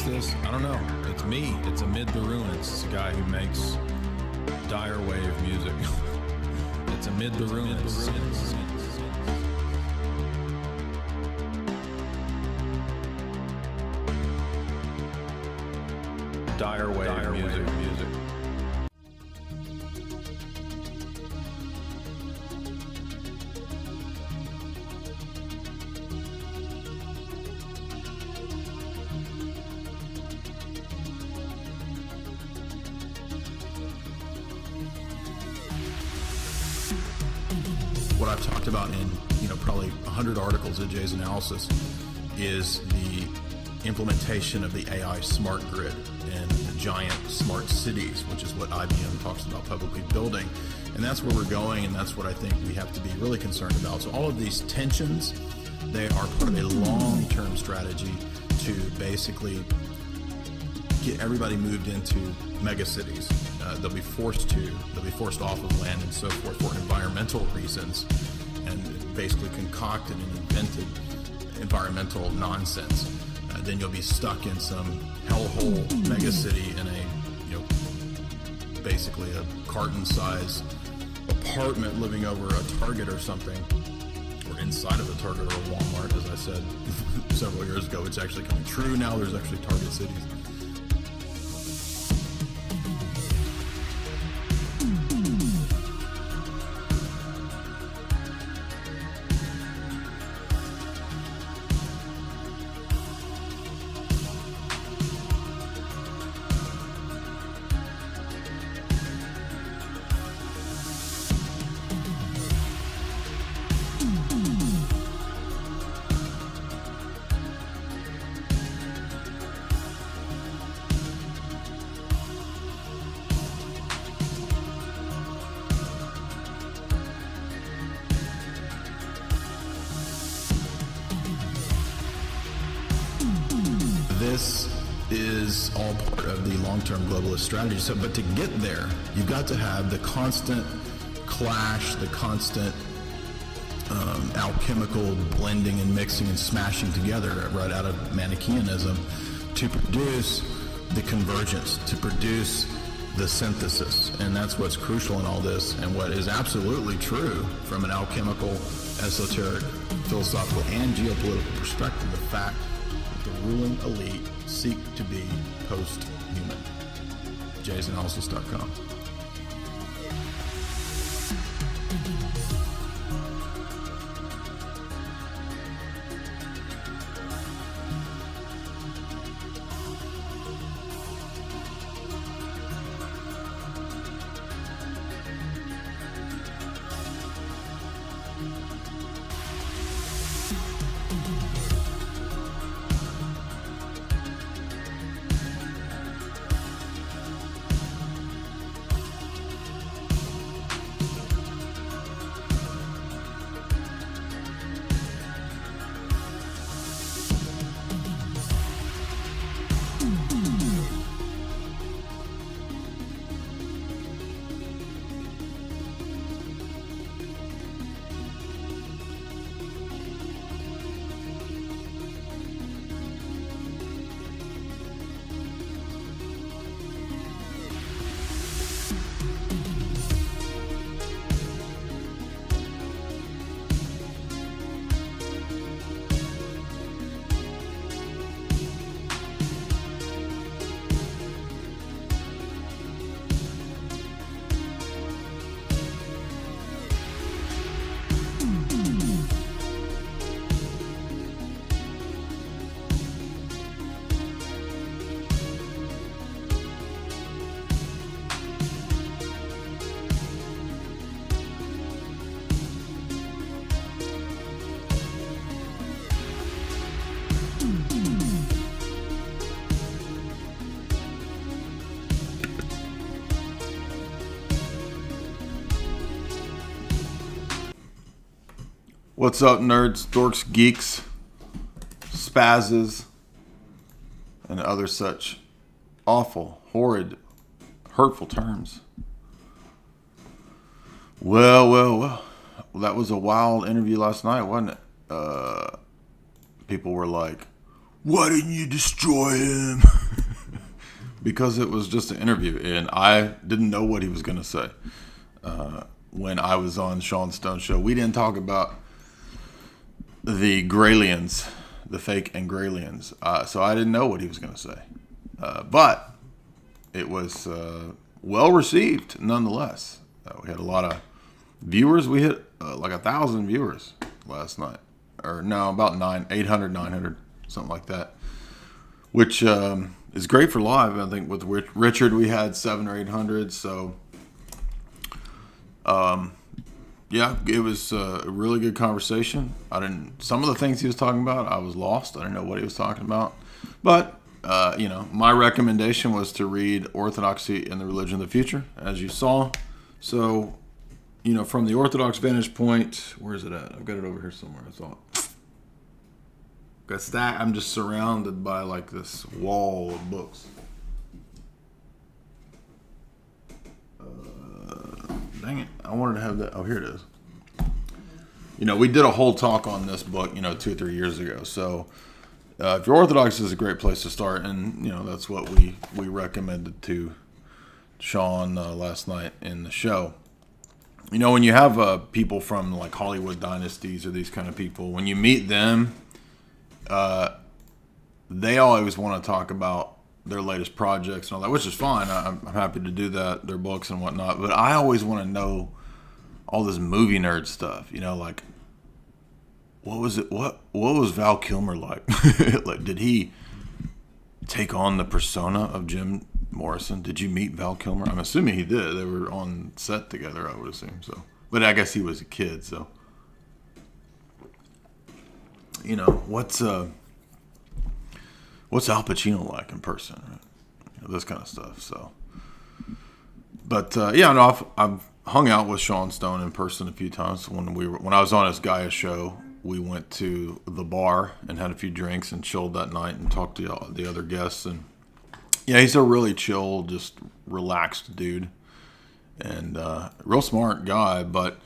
this? I don't know. It's me. It's Amid the Ruins. It's a guy who makes Dyer wave music. It's Amid the Ruins. Dyer wave music. What I've talked about in probably 100 articles at JaysAnalysis is the implementation of the AI smart grid and the giant smart cities, which is what IBM talks about publicly building. And that's where we're going, and that's what I think we have to be really concerned about. So all of these tensions, they are part of a long-term strategy to basically get everybody moved into mega cities. They'll be forced off of land and so forth for environmental reasons, and basically concocted and invented environmental nonsense. Then you'll be stuck in some hellhole mega city in a, basically a carton-sized apartment living over a Target or something, or inside of a Target or a Walmart, as I said several years ago. It's actually coming true now. There's actually Target cities. This is all part of the long-term globalist strategy. So, but to get there, you've got to have the constant clash, the constant alchemical blending and mixing and smashing together right out of Manichaeanism to produce the convergence, to produce the synthesis. And that's what's crucial in all this, and what is absolutely true from an alchemical, esoteric, philosophical, and geopolitical perspective, the fact the ruling elite seek to be post-human. JaysAnalysis.com. What's up, nerds, dorks, geeks, spazzes, and other such awful, horrid, hurtful terms? Well, that was a wild interview last night, wasn't it? People were like, why didn't you destroy him? Because it was just an interview, and I didn't know what he was going to say. When I was on Sean Stone's show, we didn't talk about the Gralians, the fake Gralians. So I didn't know what he was going to say. But it was well received nonetheless. We had a lot of viewers. We hit like 1,000 viewers last night. Or no, about 800, 900, something like that. Which is great for live. I think with Richard we had 700 or 800. So yeah, it was a really good conversation. Some of the things he was talking about, I was lost. I didn't know what he was talking about. But, my recommendation was to read Orthodoxy and the Religion of the Future, as you saw. So, from the Orthodox vantage point, where is it at? I've got it over here somewhere, I thought. I'm just surrounded by like this wall of books. Dang it. I wanted to have that. Oh, here it is. We did a whole talk on this book, 2 or 3 years ago. So if you're Orthodox, is a great place to start. And, that's what we recommended to Sean last night in the show. When you have people from like Hollywood dynasties or these kind of people, when you meet them, they always want to talk about their latest projects and all that, which is fine. I'm happy to do that, their books and whatnot. But I always want to know all this movie nerd stuff. Like what was it? What was Val Kilmer like? Like, did he take on the persona of Jim Morrison? Did you meet Val Kilmer? I'm assuming he did. They were on set together, I would assume so. But I guess he was a kid, so. What's Al Pacino like in person? Right? This kind of stuff. So, but I've hung out with Sean Stone in person a few times. When I was on his Gaia show, we went to the bar and had a few drinks and chilled that night and talked to the other guests. And yeah, he's a really chill, just relaxed dude, and real smart guy, but.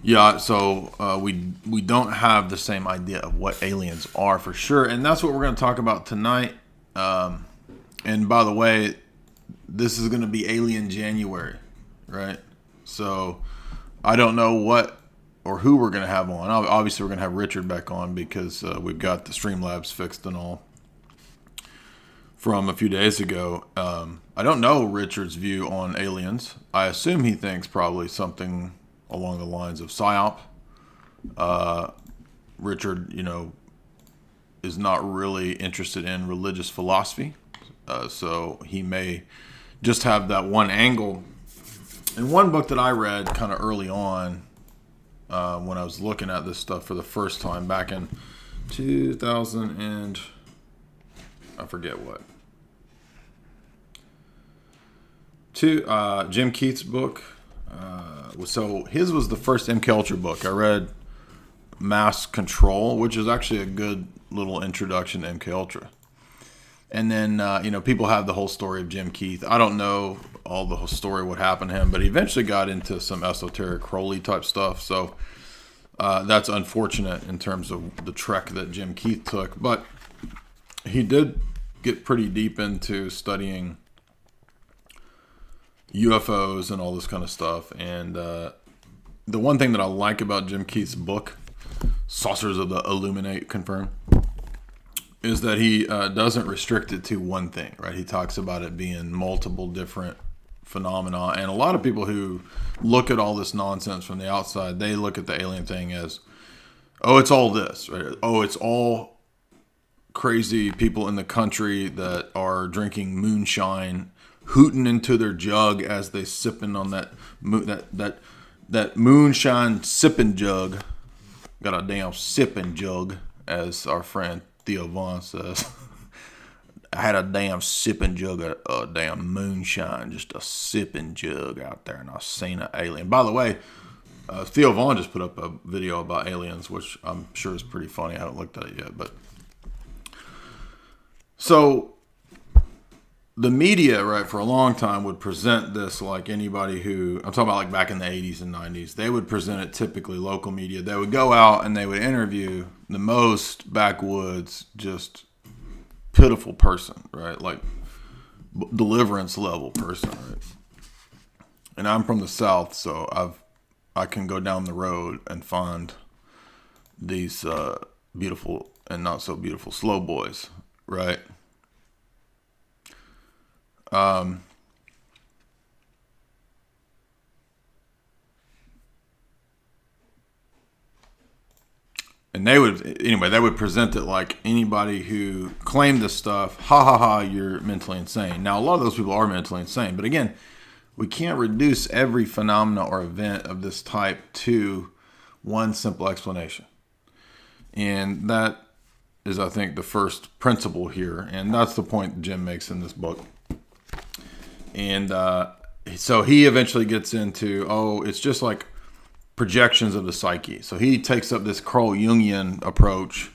Yeah, so we don't have the same idea of what aliens are for sure, and that's what we're going to talk about tonight. And by the way, this is going to be Alien January, right? So I don't know what or who we're going to have on. Obviously, we're going to have Richard back on because we've got the Streamlabs fixed and all from a few days ago. I don't know Richard's view on aliens. I assume he thinks probably something along the lines of PSYOP. Richard, is not really interested in religious philosophy. So he may just have that one angle. In one book that I read kind of early on, when I was looking at this stuff for the first time back in 2000 and I forget what. Jim Keith's book. So his was the first MK Ultra book. I read Mass Control, which is actually a good little introduction to MK Ultra. And then, people have the whole story of Jim Keith. I don't know all the whole story, what happened to him, but he eventually got into some esoteric Crowley type stuff. So that's unfortunate in terms of the trek that Jim Keith took. But he did get pretty deep into studying UFOs and all this kind of stuff. And the one thing that I like about Jim Keith's book, Saucers of the Illuminate Confirmed, is that he doesn't restrict it to one thing, right? He talks about it being multiple different phenomena. And a lot of people who look at all this nonsense from the outside, they look at the alien thing as, oh, it's all this, right? Oh, it's all crazy people in the country that are drinking moonshine, hooting into their jug as they sipping on that moonshine sipping jug. Got a damn sipping jug, as our friend Theo Vaughn says. I had a damn sipping jug of damn moonshine, just a sipping jug out there, and I seen an alien. By the way, Theo Vaughn just put up a video about aliens, which I'm sure is pretty funny. I haven't looked at it yet, but so the media, right, for a long time would present this like anybody who, I'm talking about like back in the 80s and 90s, they would present it typically local media. They would go out and they would interview the most backwoods, just pitiful person, right? Like deliverance level person, right? And I'm from the South, so I can go down the road and find these beautiful and not so beautiful slow boys, right? And they would present it like anybody who claimed this stuff, ha ha ha, you're mentally insane. Now, a lot of those people are mentally insane, but again, we can't reduce every phenomena or event of this type to one simple explanation. And that is, I think, the first principle here. And that's the point Jim makes in this book. And so he eventually gets into, it's just like projections of the psyche. So he takes up this Carl Jungian approach.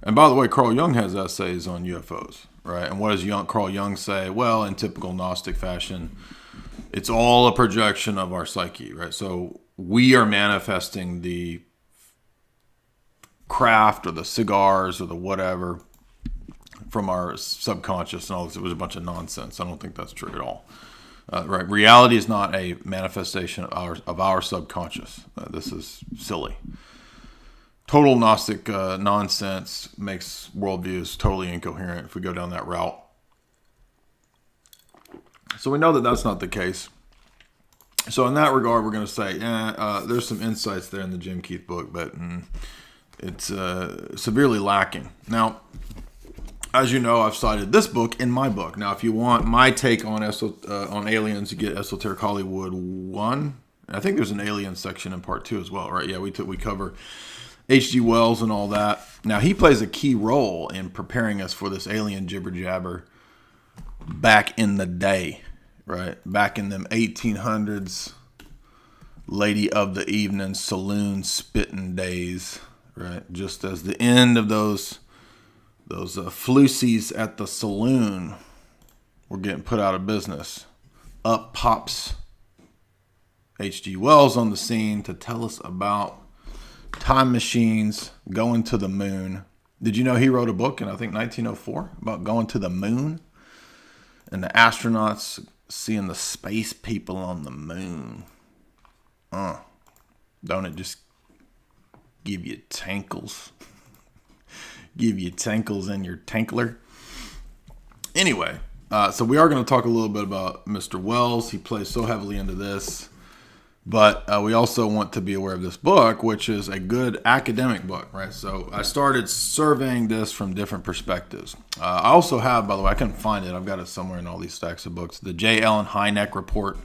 And by the way, Carl Jung has essays on UFOs, right? And what does Carl Jung say? Well, in typical Gnostic fashion, it's all a projection of our psyche, right? So we are manifesting the craft or the cigars or the whatever from our subconscious and all this. It was a bunch of nonsense. I don't think that's true at all. Right? Reality is not a manifestation of our subconscious. This is silly. Total Gnostic nonsense makes worldviews totally incoherent if we go down that route. So we know that that's not the case. So in that regard, we're going to say, there's some insights there in the Jim Keith book, but it's severely lacking. Now, as you know, I've cited this book in my book. Now, if you want my take on aliens, you get Esoteric Hollywood 1. I think there's an alien section in part 2 as well, right? Yeah, we cover H.G. Wells and all that. Now, he plays a key role in preparing us for this alien jibber-jabber back in the day, right? Back in them 1800s, lady of the evening, saloon spitting days, right? Just as the end of those flusies at the saloon were getting put out of business, up pops H.G. Wells on the scene to tell us about time machines going to the moon. Did you know he wrote a book in, I think, 1904 about going to the moon? And the astronauts seeing the space people on the moon. Don't it just give you tankles? Give you tankles in your tankler? Anyway, so we are going to talk a little bit about Mr. Wells. He plays so heavily into this. But we also want to be aware of this book, which is a good academic book, right? So I started surveying this from different perspectives. I also have, by the way, I couldn't find it. I've got it somewhere in all these stacks of books, the J. Allen Hynek report.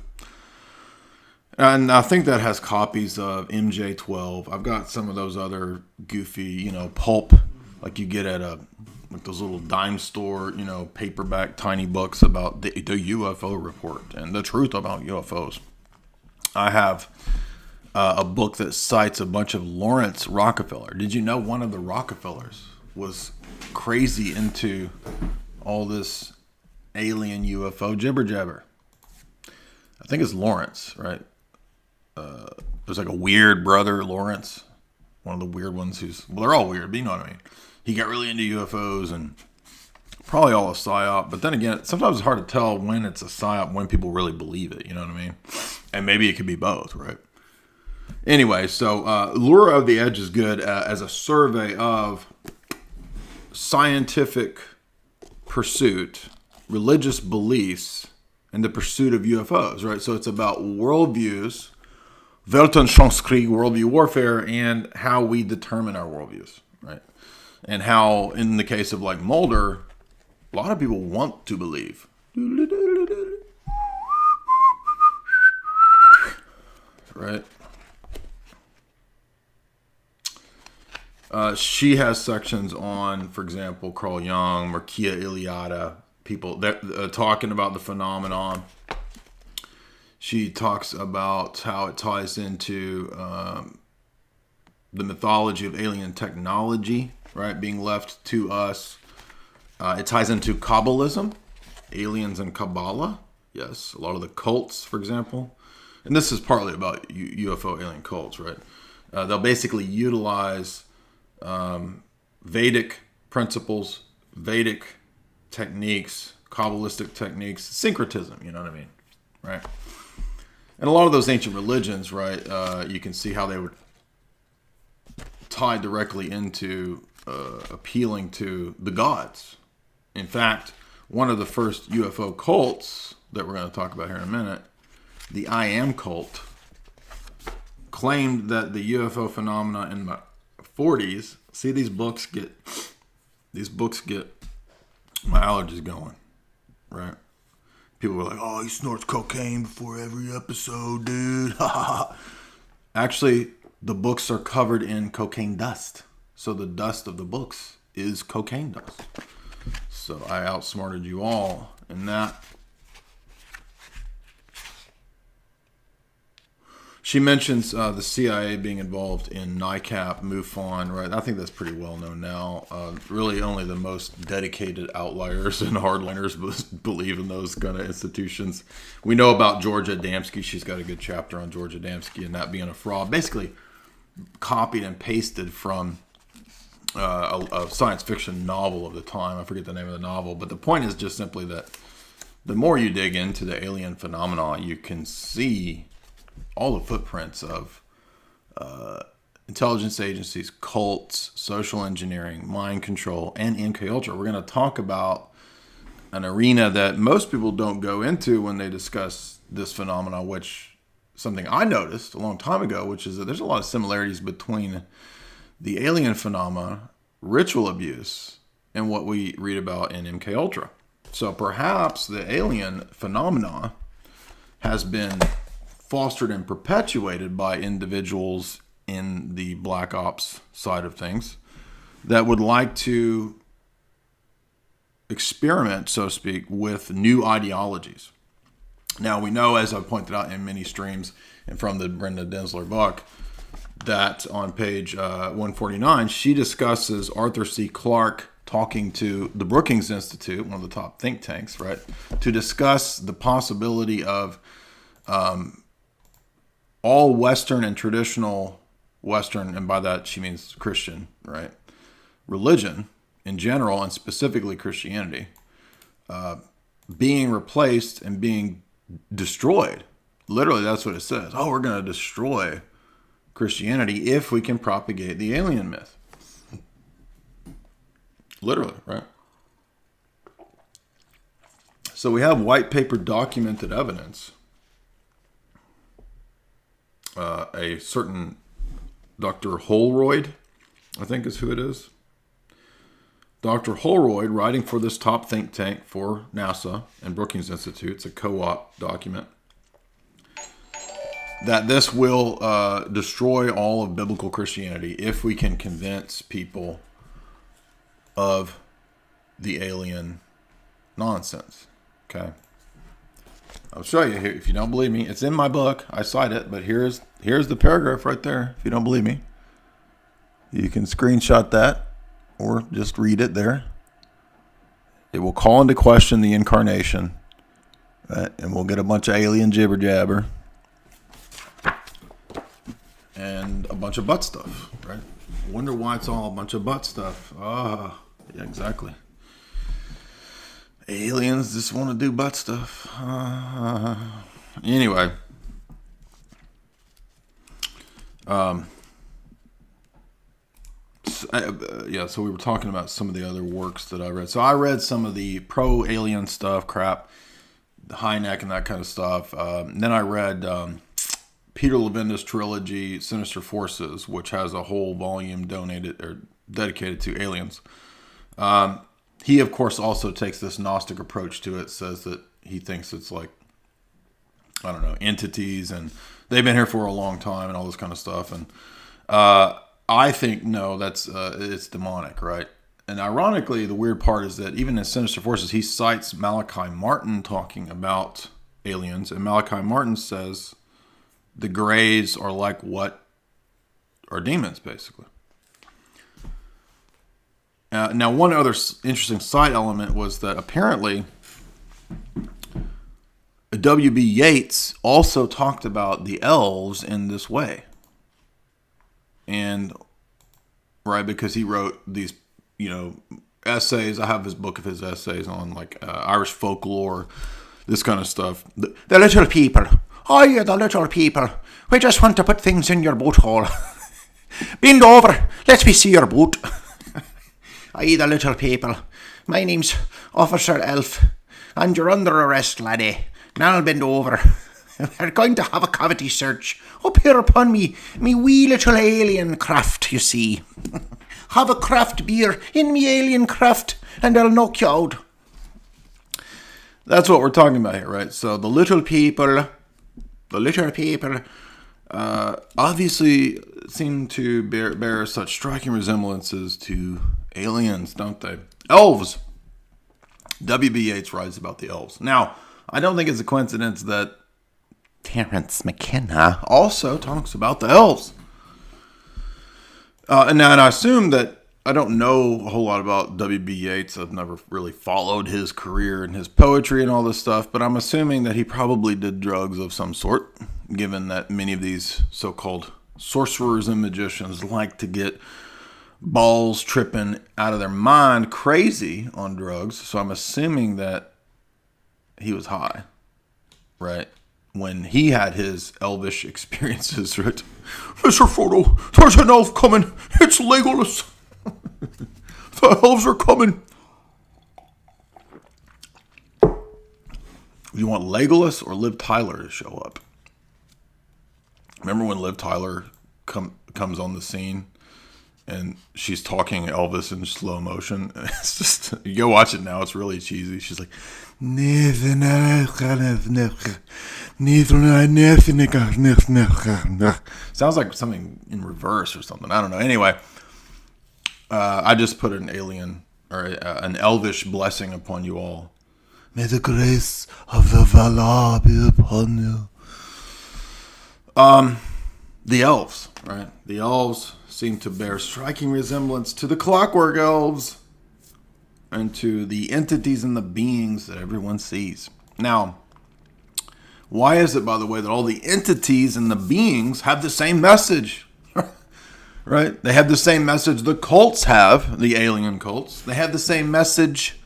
And I think that has copies of MJ12. I've got some of those other goofy, pulp, like you get at like those little dime store, paperback tiny books about the UFO report and the truth about UFOs. I have a book that cites a bunch of Lawrence Rockefeller. Did you know one of the Rockefellers was crazy into all this alien UFO jibber jabber? I think it's Lawrence, right? There's like a weird brother, Lawrence. One of the weird ones they're all weird, but you know what I mean. He got really into UFOs and probably all a psyop. But then again, sometimes it's hard to tell when it's a psyop, when people really believe it. You know what I mean? And maybe it could be both, right? Anyway, so Lure of the Edge is good as a survey of scientific pursuit, religious beliefs, and the pursuit of UFOs, right? So it's about worldviews, Weltanschauungskrieg, worldview warfare, and how we determine our worldviews, right? And how, in the case of like Mulder, a lot of people want to believe. Right? She has sections on, for example, Carl Jung, Mircea Eliade, people that talking about the phenomenon. She talks about how it ties into the mythology of alien technology, right, being left to us. It ties into Kabbalism, aliens and Kabbalah. Yes, a lot of the cults, for example. And this is partly about UFO alien cults, right? They'll basically utilize Vedic principles, Vedic techniques, Kabbalistic techniques, syncretism, you know what I mean, right? And a lot of those ancient religions, right, you can see how they would tie directly into appealing to the gods. In fact, one of the first UFO cults that we're going to talk about here in a minute, the I Am cult, claimed that the UFO phenomena in the 40s, see these books get my allergies going, right? People were like, oh, he snorts cocaine before every episode, dude. Actually, the books are covered in cocaine dust. So the dust of the books is cocaine dust. So I outsmarted you all in that. She mentions the CIA being involved in NICAP, MUFON, right? I think that's pretty well known now. Really only the most dedicated outliers and hardliners believe in those kind of institutions. We know about Georgia Adamski. She's got a good chapter on Georgia Adamski and that being a fraud. Basically copied and pasted from a science fiction novel of the time. I forget the name of the novel. But the point is just simply that the more you dig into the alien phenomena, you can see all the footprints of intelligence agencies, cults, social engineering, mind control, and MK Ultra. We're going to talk about an arena that most people don't go into when they discuss this phenomena, which something I noticed a long time ago, which is that there's a lot of similarities between the alien phenomena, ritual abuse, and what we read about in MK Ultra. So perhaps the alien phenomena has been fostered and perpetuated by individuals in the black ops side of things that would like to experiment, so to speak, with new ideologies. Now, we know, as I pointed out in many streams and from the Brenda Densler book, that on page 149, she discusses Arthur C. Clarke talking to the Brookings Institute, one of the top think tanks, right, to discuss the possibility of all Western and traditional Western, and by that she means Christian, right, religion in general, and specifically Christianity, being replaced and being destroyed. Literally, that's what it says. Oh, we're going to destroy Christianity if we can propagate the alien myth. Literally, right? So we have white paper documented evidence. A certain Dr. Holroyd, I think is who it is. Dr. Holroyd, writing for this top think tank for NASA and Brookings Institute, it's a co-op document, that this will destroy all of biblical Christianity if we can convince people of the alien nonsense. Okay. I'll show you here. If you don't believe me, it's in my book. I cite it, but here's the paragraph right there. If you don't believe me, you can screenshot that or just read it there. It will call into question the incarnation, right? And we'll get a bunch of alien jibber jabber and a bunch of butt stuff, right? Wonder why it's all a bunch of butt stuff. Yeah, exactly. Aliens just want to do butt stuff. Anyway. So we were talking about some of the other works that I read. So I read some of the pro-alien stuff, crap, the Hynek and that kind of stuff. Then I read Peter Levenda's trilogy, Sinister Forces, which has a whole volume donated or dedicated to aliens. He, of course, also takes this Gnostic approach to it, says that he thinks it's like, I don't know, entities, and they've been here for a long time and all this kind of stuff. And I think, no, that's it's demonic, right? And ironically, the weird part is that even in Sinister Forces, he cites Malachi Martin talking about aliens. And Malachi Martin says the Greys are like what are demons, basically. Now, one other interesting side element was that apparently W.B. Yeats also talked about the elves in this way. And, right, because he wrote these, essays. I have his book of his essays on like Irish folklore, this kind of stuff. The little people. Oh, yeah, the little people. We just want to put things in your boot hole. Bend over. Let me see your boot. Aye, the little people. My name's Officer Elf, and you're under arrest, laddie. Now I'll bend over. We're going to have a cavity search up here upon me wee little alien craft, you see. Have a craft beer in me alien craft, and I'll knock you out. That's what we're talking about here, right? So the little people obviously seem to bear such striking resemblances to aliens, don't they? Elves. W.B. Yeats writes about the elves. Now, I don't think it's a coincidence that Terence McKenna also talks about the elves. And I assume that I don't know a whole lot about W.B. Yeats. I've never really followed his career and his poetry and all this stuff, but I'm assuming that he probably did drugs of some sort, given that many of these so-called sorcerers and magicians like to get balls tripping out of their mind crazy on drugs. So I'm assuming that he was high, right? When he had his elvish experiences, right? Mr. Frodo, there's an elf coming. It's Legolas. The elves are coming. You want Legolas or Liv Tyler to show up? Remember when Liv Tyler comes on the scene and she's talking Elvis in slow motion? It's just, you go watch it now. It's really cheesy. She's like, sounds like something in reverse or something. I don't know. Anyway, I just put an alien or an elvish blessing upon you all. May the grace of the Valar be upon you. The elves, right? The elves seem to bear striking resemblance to the clockwork elves and to the entities and the beings that everyone sees. Now, why is it, by the way, that all the entities and the beings have the same message? Right? They have the same message the cults have, the alien cults. They have the same message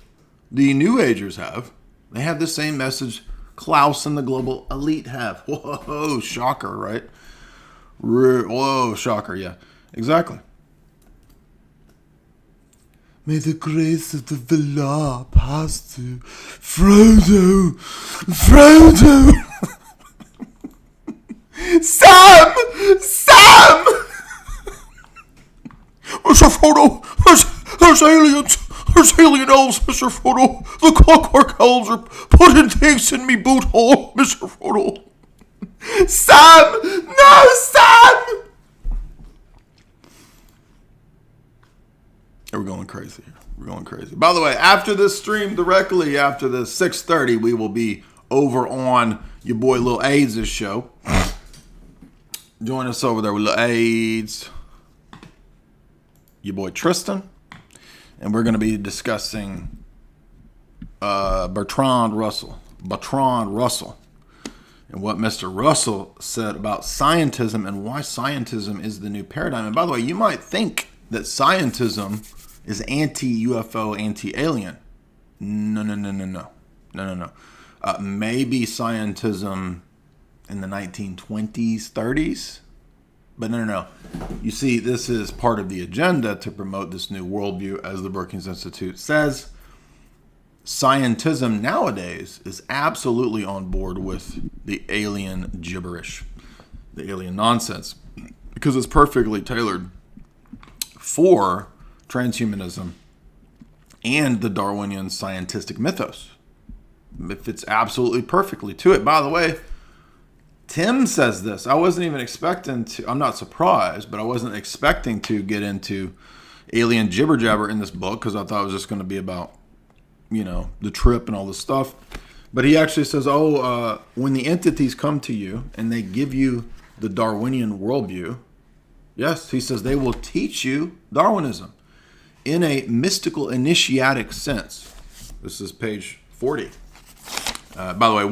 the New Agers have. They have the same message Klaus and the global elite have. Whoa, shocker, right? Whoa, shocker, yeah. Exactly. May the grace of the Valar pass to Frodo. Frodo! Sam! Mr. Frodo, there's aliens. There's alien elves, Mr. Frodo. The clockwork elves are putting things in me boot hole, Mr. Frodo. Sam! No, Sam! We're going crazy here. We're going crazy. By the way, after this stream, directly after this 6:30, we will be over on your boy Lil AIDS' show. Join us over there with Lil AIDS, your boy Tristan, and we're going to be discussing Bertrand Russell, and what Mr. Russell said about scientism and why scientism is the new paradigm. And by the way, you might think that scientism is anti-UFO, anti-alien. No. Maybe scientism in the 1920s, 30s. But no. You see, this is part of the agenda to promote this new worldview, as the Brookings Institute says. Scientism nowadays is absolutely on board with the alien gibberish, the alien nonsense, because it's perfectly tailored for transhumanism and the Darwinian scientific mythos. It fits absolutely perfectly to it. By the way, Tim says this. I wasn't even expecting to, I'm not surprised, but I wasn't expecting to get into alien jibber jabber in this book because I thought it was just going to be about, the trip and all this stuff. But he actually says, when the entities come to you and they give you the Darwinian worldview, yes, he says they will teach you Darwinism in a mystical initiatic sense. This is page 40. By the way,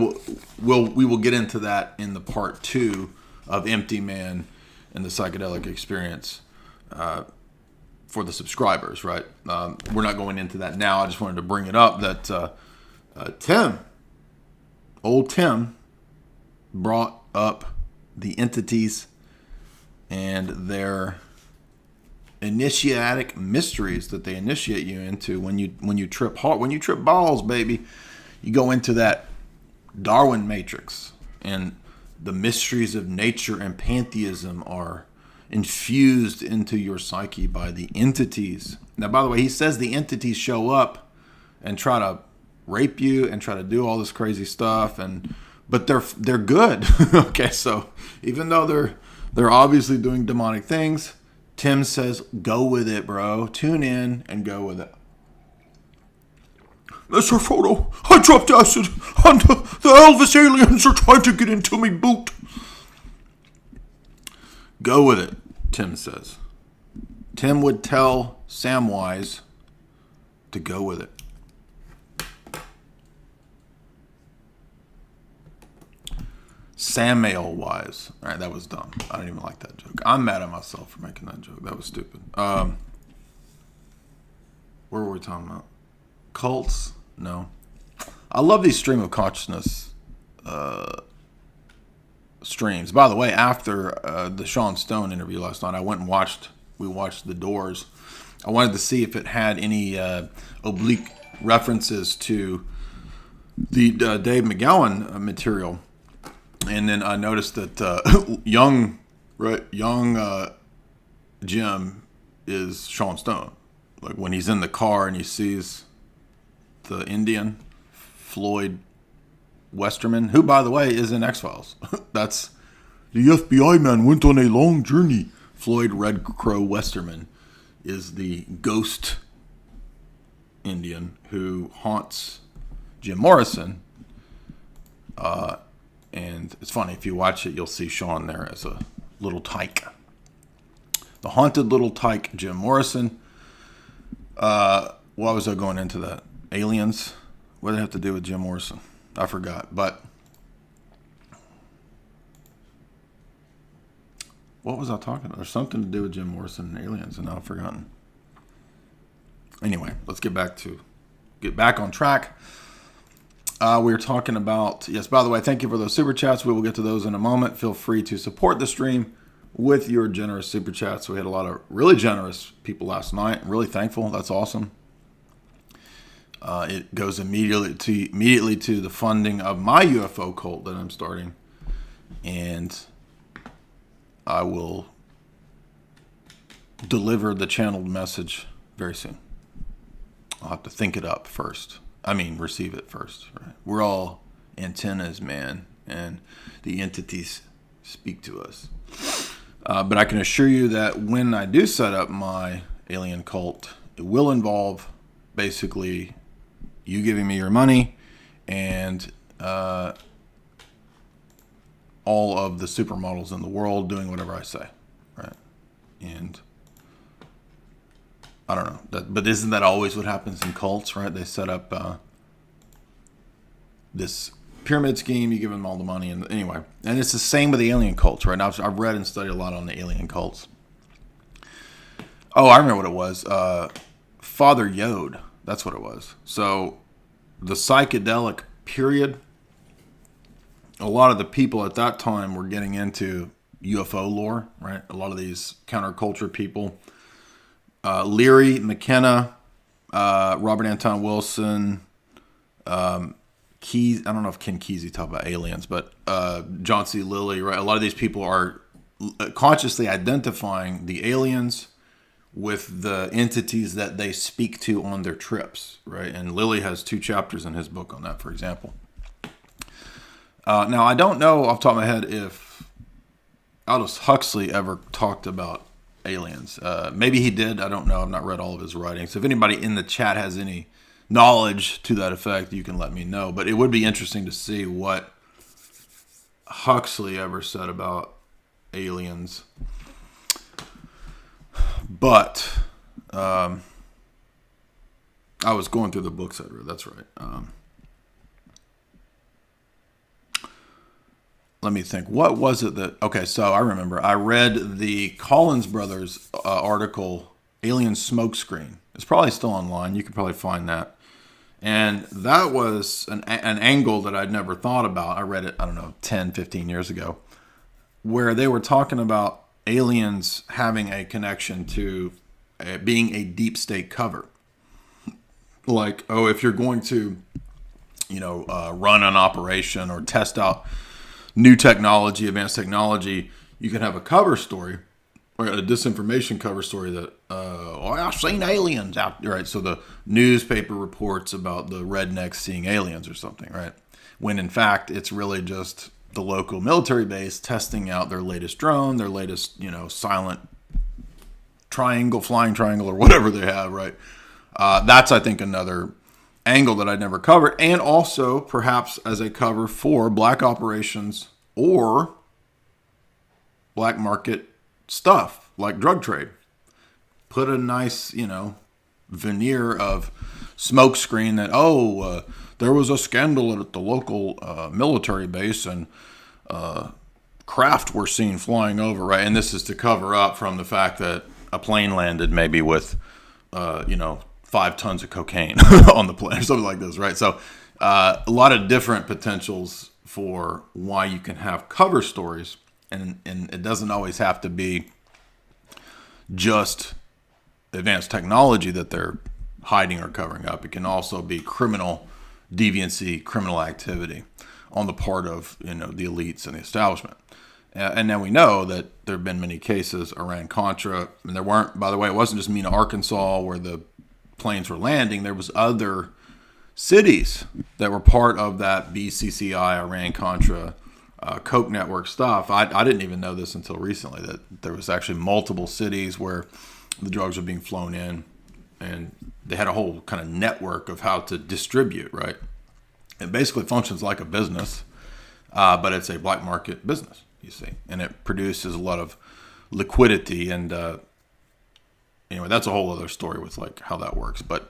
we will get into that in the part 2 of Empty Man and the Psychedelic Experience. for the subscribers, right? We're not going into that now. I just wanted to bring it up that old Tim, brought up the entities and their initiatic mysteries that they initiate you into when you trip balls, baby. You go into that Darwin matrix, and the mysteries of nature and pantheism are infused into your psyche by the entities. Now, by the way, he says the entities show up and try to rape you and try to do all this crazy stuff, but they're good. Okay, so even though they're obviously doing demonic things, Tim says, go with it, bro. Tune in and go with it. Mr. Frodo, I dropped acid, and the Elvis aliens are trying to get into me boot. Go with it, Tim says. Tim would tell Samwise to go with it. Samael wise. All right, that was dumb. I didn't even like that joke. I'm mad at myself for making that joke. That was stupid. Where were we talking about? Cults? No. I love these stream of consciousness streams. By the way, after the Sean Stone interview last night, we watched The Doors. I wanted to see if it had any oblique references to the Dave McGowan material. And then I noticed that young Jim is Sean Stone. Like when he's in the car and he sees the Indian, Floyd Westerman, who, by the way, is in X-Files. That's the FBI man went on a long journey. Floyd Red Crow Westerman is the ghost Indian who haunts Jim Morrison. And it's funny, if you watch it, you'll see Sean there as a little tyke. The haunted little tyke, Jim Morrison. Why was I going into that? Aliens? What did it have to do with Jim Morrison? I forgot. But what was I talking about? There's something to do with Jim Morrison and aliens, and now I've forgotten. Anyway, let's get back on track. We were talking about, yes, by the way, thank you for those super chats. We will get to those in a moment. Feel free to support the stream with your generous super chats. We had a lot of really generous people last night. I'm really thankful. That's awesome. It goes immediately to the funding of my UFO cult that I'm starting. And I will deliver the channeled message very soon. I'll have to think it up first. Receive it first. Right? We're all antennas, man, and the entities speak to us. But I can assure you that when I do set up my alien cult, it will involve basically you giving me your money and all of the supermodels in the world doing whatever I say, right? And I don't know, but isn't that always what happens in cults, right? They set up this pyramid scheme, you give them all the money, and anyway. And it's the same with the alien cults, right? Now, I've read and studied a lot on the alien cults. Oh, I remember what it was. Father Yod, that's what it was. So the psychedelic period, a lot of the people at that time were getting into UFO lore, right? A lot of these counterculture people. Leary, McKenna, Robert Anton Wilson, Keys. I don't know if Ken Kesey talked about aliens, but John C. Lilly, right? A lot of these people are consciously identifying the aliens with the entities that they speak to on their trips, right? And Lilly has 2 chapters in his book on that, for example. Now, I don't know off the top of my head if Aldous Huxley ever talked about aliens. Maybe he did. I don't know. I've not read all of his writings. If anybody in the chat has any knowledge to that effect, you can let me know. But it would be interesting to see what Huxley ever said about aliens. But I was going through the books I read. That's right. Let me think. What was it that... Okay, so I remember. I read the Collins Brothers article alien smokescreen. It's probably still online. You could probably find that. And that was an angle that I'd never thought about. I read it, 10, 15 years ago, where they were talking about aliens having a connection to being a deep state cover. Like, if you're going to, run an operation or test out new technology, advanced technology, you can have a cover story or a disinformation cover story that, I've seen aliens out there, right? So the newspaper reports about the rednecks seeing aliens or something, right? When in fact, it's really just the local military base testing out their latest drone, their latest, silent flying triangle or whatever they have, right? That's, I think, another angle that I'd never covered. And also perhaps as a cover for black operations or black market stuff like drug trade. Put a nice, veneer of smoke screen that, there was a scandal at the local military base and craft were seen flying over, right? And this is to cover up from the fact that a plane landed maybe with, 5 tons of cocaine on the plane or something like this, right? So a lot of different potentials for why you can have cover stories. And it doesn't always have to be just advanced technology that they're hiding or covering up. It can also be criminal deviancy, criminal activity on the part of the elites and the establishment. And now we know that there have been many cases around Contra. And there weren't, by the way, it wasn't just Mena, Arkansas, where the planes were landing. There was other cities that were part of that BCCI, Iran Contra, Coke network stuff. I didn't even know this until recently, that there was actually multiple cities where the drugs were being flown in, and they had a whole kind of network of how to distribute, right? It basically functions like a business, but it's a black market business, you see, and it produces a lot of liquidity. And anyway, that's a whole other story with like how that works. But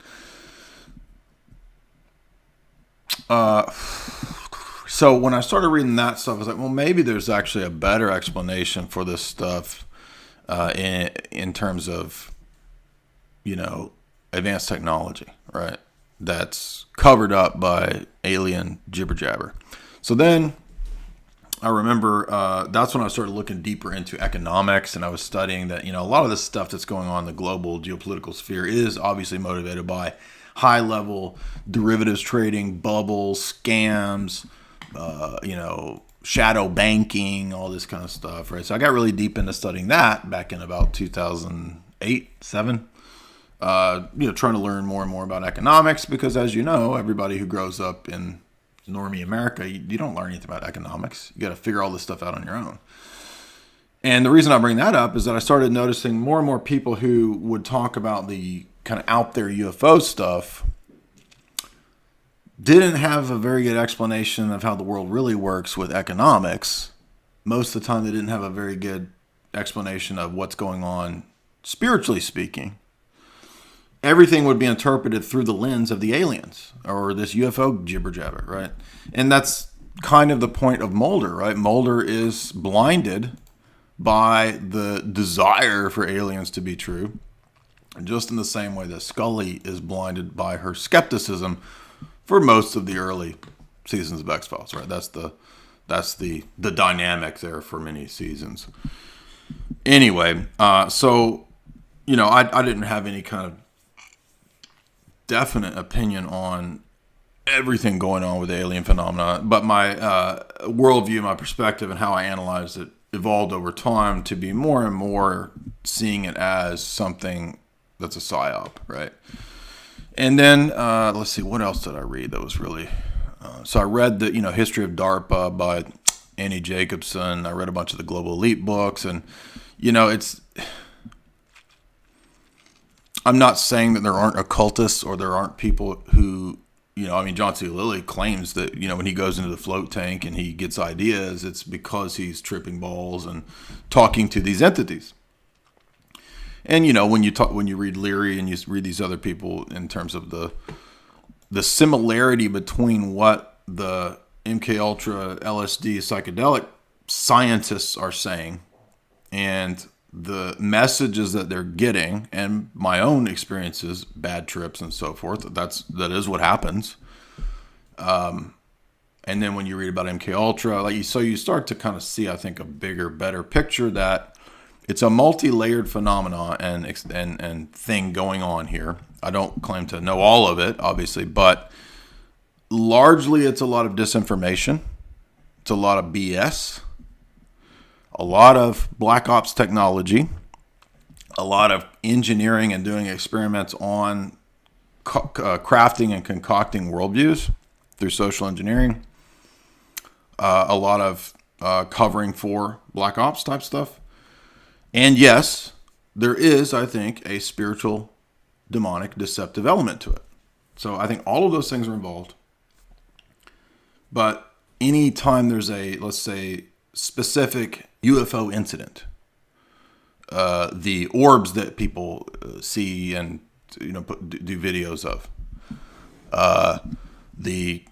so when I started reading that stuff, I was like, well, maybe there's actually a better explanation for this stuff in terms of, advanced technology, right? That's covered up by alien jibber jabber. So then I remember that's when I started looking deeper into economics, and I was studying that, a lot of this stuff that's going on in the global geopolitical sphere is obviously motivated by high-level derivatives trading, bubbles, scams, shadow banking, all this kind of stuff, right? So I got really deep into studying that back in about 2008, 7. Trying to learn more and more about economics, because as you know, everybody who grows up in normie America, you don't learn anything about economics. You got to figure all this stuff out on your own. And the reason I bring that up is that I started noticing more and more people who would talk about the kind of out there UFO stuff didn't have a very good explanation of how the world really works with economics. Most of the time, they didn't have a very good explanation of what's going on spiritually speaking. Everything would be interpreted through the lens of the aliens or this UFO jibber jabber, right? And that's kind of the point of Mulder, right? Mulder is blinded by the desire for aliens to be true, just in the same way that Scully is blinded by her skepticism for most of the early seasons of X-Files, right? That's the dynamic there for many seasons. Anyway, so I didn't have any kind of definite opinion on everything going on with the alien phenomena, but my worldview, my perspective, and how I analyzed it evolved over time to be more and more seeing it as something that's a psyop, right? And then let's see, what else did I read that was really? So I read the History of DARPA by Annie Jacobson. I read a bunch of the Global Elite books, and it's. I'm not saying that there aren't occultists or there aren't people who, John C. Lilly claims that, when he goes into the float tank and he gets ideas, it's because he's tripping balls and talking to these entities. And, when you read Leary and you read these other people in terms of the similarity between what the MK Ultra, LSD, psychedelic scientists are saying and the messages that they're getting, and my own experiences, bad trips and so forth, that is what happens. And then when you read about MK Ultra, so you start to kind of see, I think, a bigger, better picture that it's a multi-layered phenomenon and thing going on here. I don't claim to know all of it, obviously, but largely it's a lot of disinformation. It's a lot of BS, a lot of black ops technology, a lot of engineering and doing experiments on crafting and concocting worldviews through social engineering, a lot of covering for black ops type stuff. And yes, there is, I think, a spiritual, demonic, deceptive element to it. So I think all of those things are involved. But anytime there's a, let's say, specific UFO incident, the orbs that people see and do videos of, the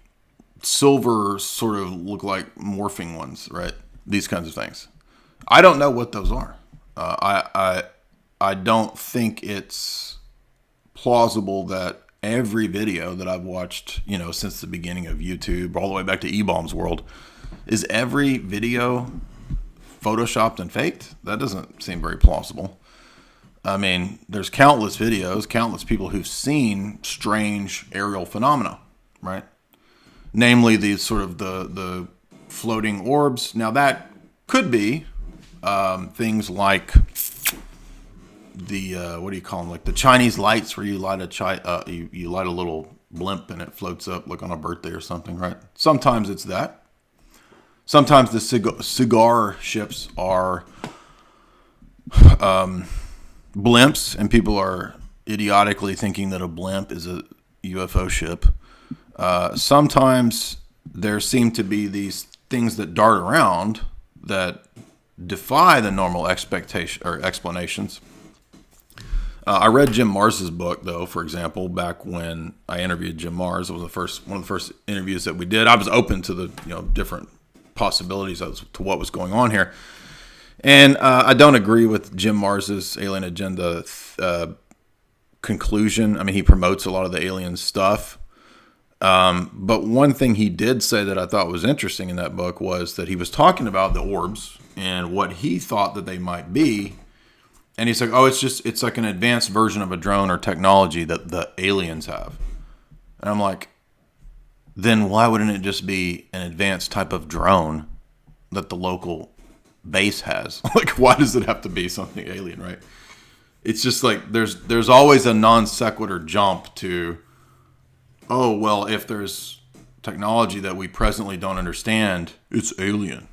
silver sort of look like morphing ones, right? These kinds of things. I don't know what those are. I don't think it's plausible that every video that I've watched, since the beginning of YouTube, all the way back to E-Bomb's world, is every video photoshopped and faked? That doesn't seem very plausible. I mean, there's countless videos, countless people who've seen strange aerial phenomena, right? Namely, these sort of the floating orbs. Now, that could be things like the what do you call them? Like the Chinese lights, where you light you light a little blimp and it floats up, like on a birthday or something, right? Sometimes it's that. Sometimes the cigar ships are blimps, and people are idiotically thinking that a blimp is a UFO ship. Sometimes there seem to be these things that dart around that defy the normal expectation or explanations. I read Jim Mars's book, though, for example, back when I interviewed Jim Mars. It was one of the first interviews that we did. I was open to the different possibilities as to what was going on here. And I don't agree with Jim Mars's alien agenda conclusion. I mean, he promotes a lot of the alien stuff. But one thing he did say that I thought was interesting in that book was that he was talking about the orbs and what he thought that they might be. And he's like, it's like an advanced version of a drone or technology that the aliens have. And I'm like, then why wouldn't it just be an advanced type of drone that the local base has? Like, why does it have to be something alien, right? It's just like there's always a non sequitur jump to, oh, well, if there's technology that we presently don't understand, it's alien.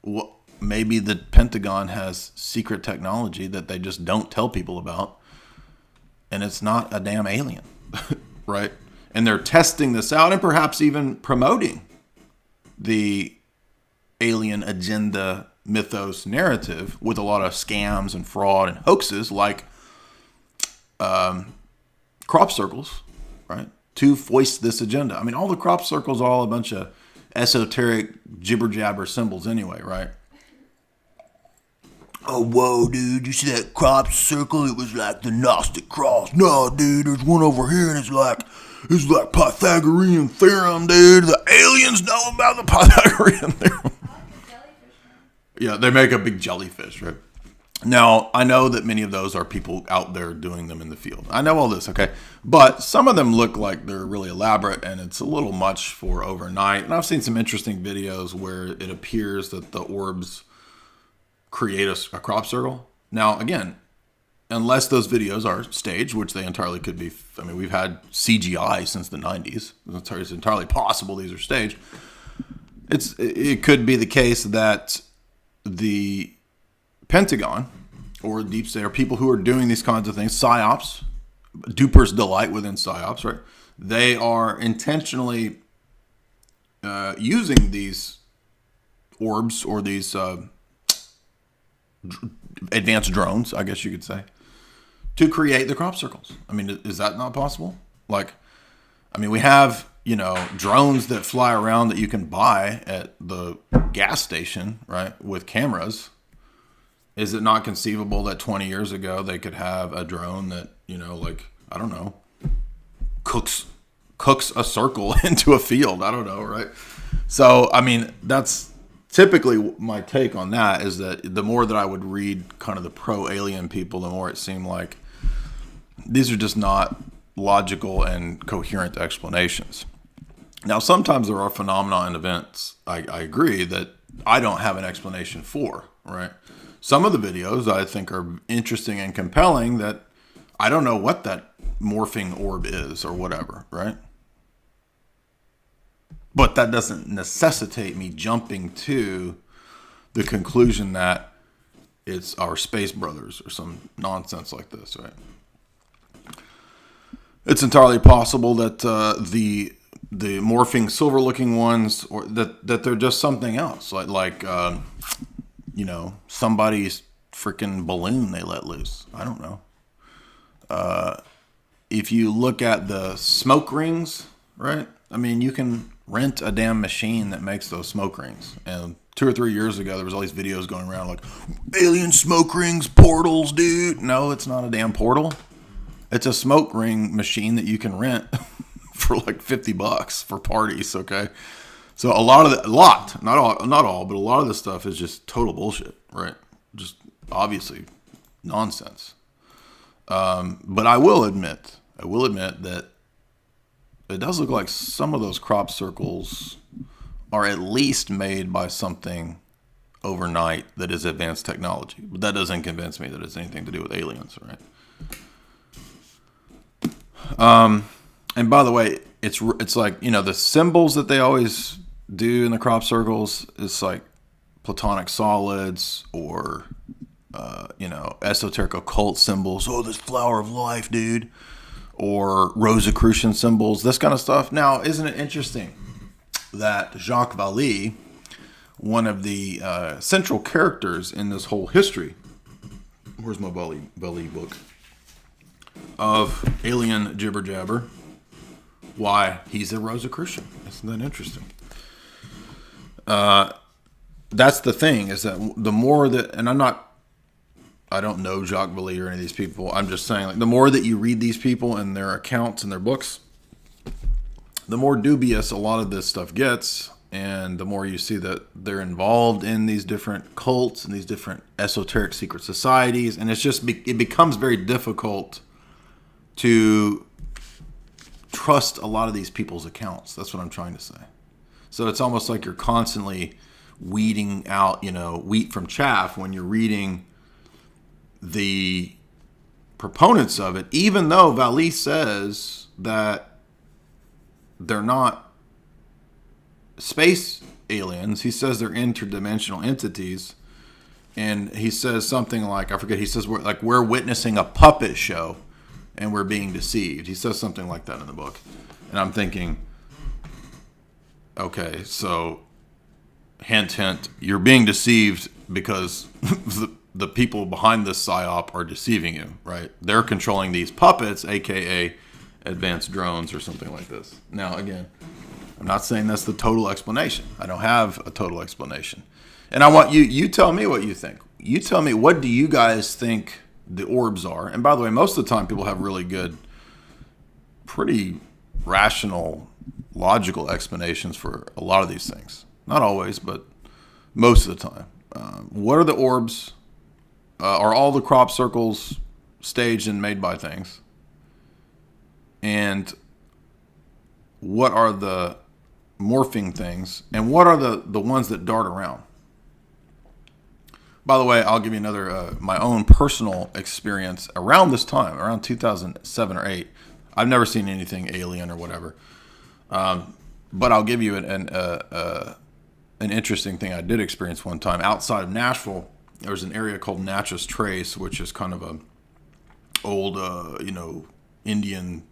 Well, maybe the Pentagon has secret technology that they just don't tell people about, and it's not a damn alien, right? And they're testing this out and perhaps even promoting the alien agenda mythos narrative with a lot of scams and fraud and hoaxes like crop circles, right? To foist this agenda. I mean, all the crop circles are all a bunch of esoteric jibber jabber symbols anyway, right? Oh, whoa, dude, you see that crop circle? It was like the Gnostic cross. No, dude, there's one over here, and it's like Pythagorean theorem, dude. The aliens know about the Pythagorean theorem. Yeah, they make a big jellyfish, right? Now, I know that many of those are people out there doing them in the field. I know all this, okay? But some of them look like they're really elaborate, and it's a little much for overnight. And I've seen some interesting videos where it appears that the orbs create a crop circle. Now, again, unless those videos are staged, which they entirely could be. I mean, we've had CGI since the 90s. It's entirely possible these are staged. It could be the case that the Pentagon or Deep State or people who are doing these kinds of things, PSYOPs, duper's delight within PSYOPs, right? They are intentionally using these orbs or these advanced drones, I guess you could say, to create the crop circles. I mean, is that not possible? Like, I mean, we have, drones that fly around that you can buy at the gas station, right, with cameras. is it not conceivable that 20 years ago they could have a drone that, like, I don't know, cooks a circle into a field? I don't know, right? So, I mean, that's typically my take on that, is that the more that I would read kind of the pro-alien people, the more it seemed like these are just not logical and coherent explanations. Now, sometimes there are phenomena and events, I agree, that I don't have an explanation for, right? Some of the videos I think are interesting and compelling that I don't know what that morphing orb is or whatever, right? But that doesn't necessitate me jumping to the conclusion that it's our space brothers or some nonsense like this, right? It's entirely possible that the morphing silver-looking ones, or that they're just something else, like somebody's freaking balloon they let loose. I don't know. If you look at the smoke rings, right? I mean, you can rent a damn machine that makes those smoke rings. And 2 or 3 years ago, there was all these videos going around like, alien smoke rings, portals, dude. No, it's not a damn portal. It's a smoke ring machine that you can rent for like $50 for parties, okay? So not all, but a lot of this stuff is just total bullshit, right? Just obviously nonsense. But I will admit that it does look like some of those crop circles are at least made by something overnight that is advanced technology. But that doesn't convince me that it's anything to do with aliens, right? And by the way, it's like, the symbols that they always do in the crop circles, it's like platonic solids or, esoteric occult symbols. Oh, this flower of life, dude. Or Rosicrucian symbols, this kind of stuff. Now, isn't it interesting that Jacques Vallée, one of the central characters in this whole history, where's my Vallée book, of alien jibber jabber, why he's a Rosicrucian? Isn't that interesting? That's the thing, is that the more that, and I don't know Jacques Vallée or any of these people. I'm just saying, like, the more that you read these people and their accounts and their books, the more dubious a lot of this stuff gets, and the more you see that they're involved in these different cults and these different esoteric secret societies, and it becomes very difficult to trust a lot of these people's accounts. That's what I'm trying to say. So it's almost like you're constantly weeding out, wheat from chaff when you're reading the proponents of it, even though Vallée says that they're not space aliens. He says they're interdimensional entities. And he says something like, I forget, he says we're witnessing a puppet show and we're being deceived. He says something like that in the book. And I'm thinking, okay, so hint, hint, you're being deceived because the people behind this psyop are deceiving you, right? They're controlling these puppets, aka advanced drones or something like this. Now, again, I'm not saying that's the total explanation. I don't have a total explanation. And I want you tell me what you think. You tell me, what do you guys think the orbs are? And by the way, most of the time people have really good, pretty rational, logical explanations for a lot of these things. Not always, but most of the time. What are the orbs? Are all the crop circles staged and made by things? And what are the morphing things? And what are the ones that dart around? By the way, I'll give you another, my own personal experience around this time, around 2007 or 8. I've never seen anything alien or whatever. But I'll give you an interesting thing I did experience one time. Outside of Nashville, there was an area called Natchez Trace, which is kind of a old, Indian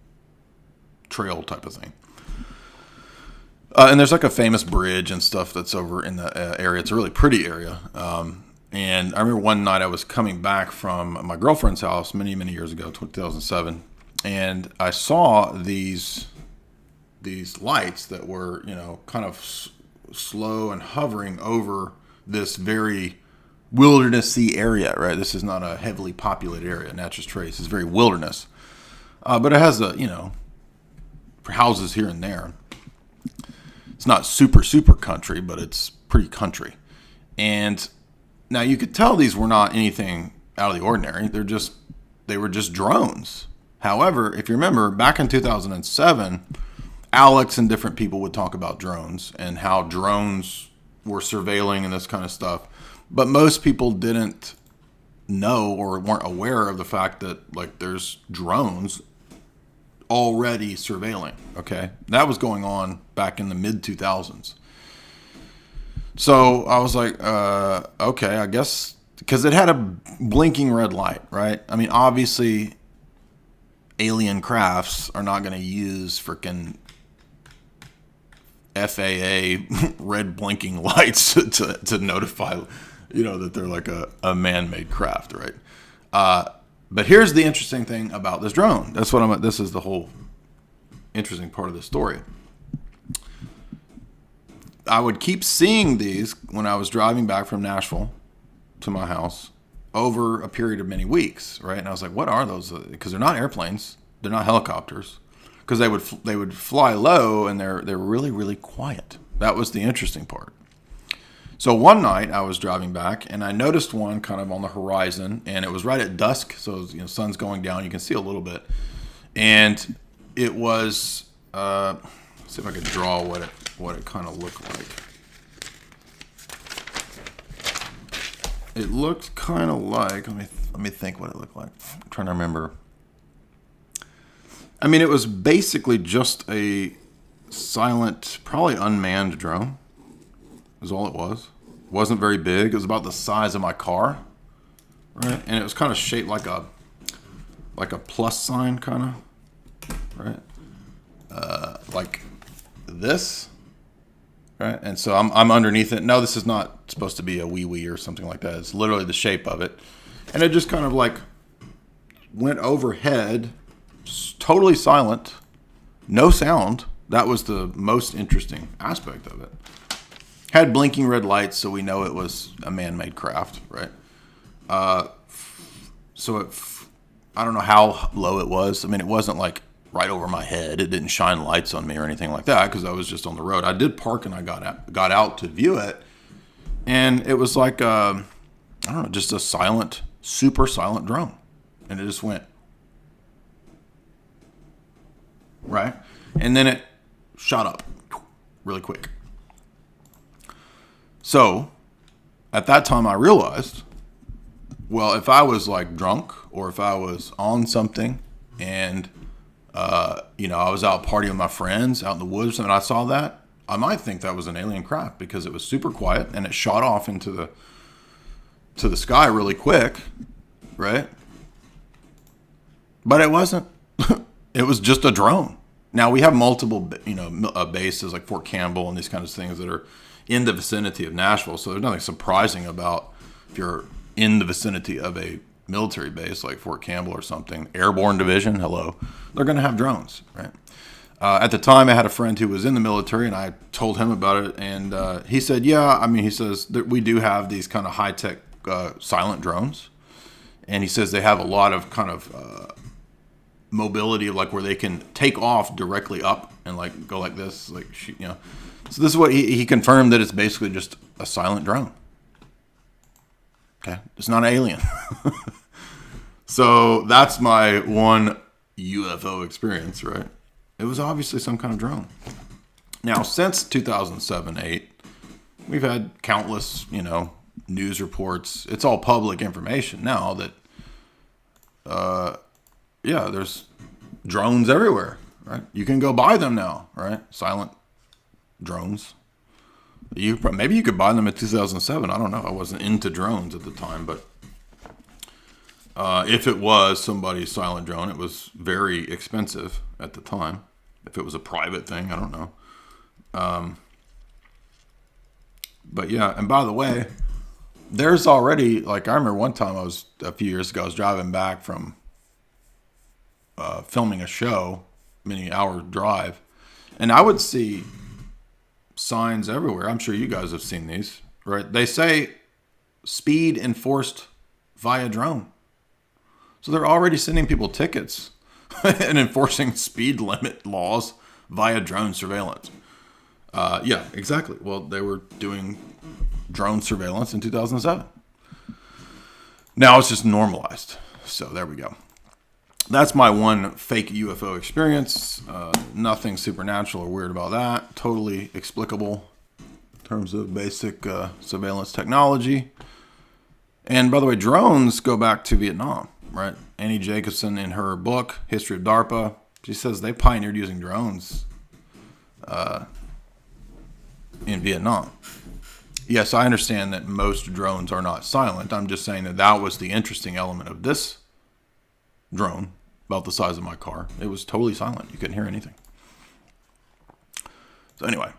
trail type of thing. And there's like a famous bridge and stuff that's over in the area. It's a really pretty area. And I remember one night I was coming back from my girlfriend's house many, many years ago, 2007. And I saw these lights that were, kind of slow and hovering over this very wildernessy area, right? This is not a heavily populated area. Natchez Trace is very wilderness. But it has houses here and there. It's not super, super country, but it's pretty country. And now you could tell these were not anything out of the ordinary. They were just drones. However, if you remember, back in 2007, Alex and different people would talk about drones and how drones were surveilling and this kind of stuff. But most people didn't know or weren't aware of the fact that, like, there's drones already surveilling. Okay, that was going on back in the mid 2000s. So I was like, okay, I guess, because it had a blinking red light, right? I mean, obviously, alien crafts are not going to use freaking FAA red blinking lights to notify, that they're like a man-made craft, right? But here's the interesting thing about this drone. This is the whole interesting part of the story. I would keep seeing these when I was driving back from Nashville to my house over a period of many weeks, right? And I was like, what are those? Because they're not airplanes. They're not helicopters. Because they would fly low and they're really, really quiet. That was the interesting part. So one night I was driving back and I noticed one kind of on the horizon, and it was right at dusk. So it was, sun's going down. You can see a little bit. And it was, let's see if I could draw what it kind of looked like. It looked kind of like, let me think what it looked like. I'm trying to remember. I mean, it was basically just a silent, probably unmanned drone. Is all it was. It wasn't very big. It was about the size of my car, right? And it was kind of shaped like a plus sign, kind of, right? Like this, right? And so I'm underneath it. No, this is not supposed to be a wee or something like that. It's literally the shape of it, and it just kind of like went overhead, totally silent, no sound. That was the most interesting aspect of it. Had blinking red lights, so we know it was a man-made craft, right? So I don't know how low it was. I mean, it wasn't like right over my head. It didn't shine lights on me or anything like that because I was just on the road. I did park and I got out to view it, and it was like I don't know, just a silent, super silent drone, and it just went right, and then it shot up really quick. So, at that time I realized, well, if I was like drunk or if I was on something and, I was out partying with my friends out in the woods and I saw that, I might think that was an alien craft because it was super quiet and it shot off into the sky really quick, right? But it wasn't. It was just a drone. Now, we have multiple, bases like Fort Campbell and these kinds of things that are in the vicinity of Nashville. So there's nothing surprising about if you're in the vicinity of a military base like Fort Campbell or something, airborne division, hello, they're going to have drones, right? At the time, I had a friend who was in the military, and I told him about it, and he said, he says that we do have these kind of high-tech silent drones, and he says they have a lot of kind of mobility of like where they can take off directly up and like go like this, like So this is what he confirmed, that it's basically just a silent drone. Okay, it's not an alien. So that's my one UFO experience, right? It was obviously some kind of drone. Now, since 2007-8, we've had countless, news reports. It's all public information now that, there's drones everywhere, right? You can go buy them now, right? Silent drones. Maybe you could buy them in 2007. I don't know. I wasn't into drones at the time, but if it was somebody's silent drone, it was very expensive at the time. If it was a private thing, I don't know. But yeah, and by the way, there's already, like, I remember one time a few years ago, I was driving back from filming a show, many hour drive, and I would see signs everywhere. I'm sure you guys have seen these, right? They say speed enforced via drone. So they're already sending people tickets and enforcing speed limit laws via drone surveillance. Yeah, exactly. Well, they were doing drone surveillance in 2007. Now it's just normalized. So there we go. That's my one fake UFO experience. Nothing supernatural or weird about that. Totally explicable in terms of basic surveillance technology. And by the way, drones go back to Vietnam, right? Annie Jacobson, in her book, History of DARPA, she says they pioneered using drones in Vietnam. Yes, I understand that most drones are not silent. I'm just saying that that was the interesting element of this drone, about the size of my car. It was totally silent. You couldn't hear anything. So anyway,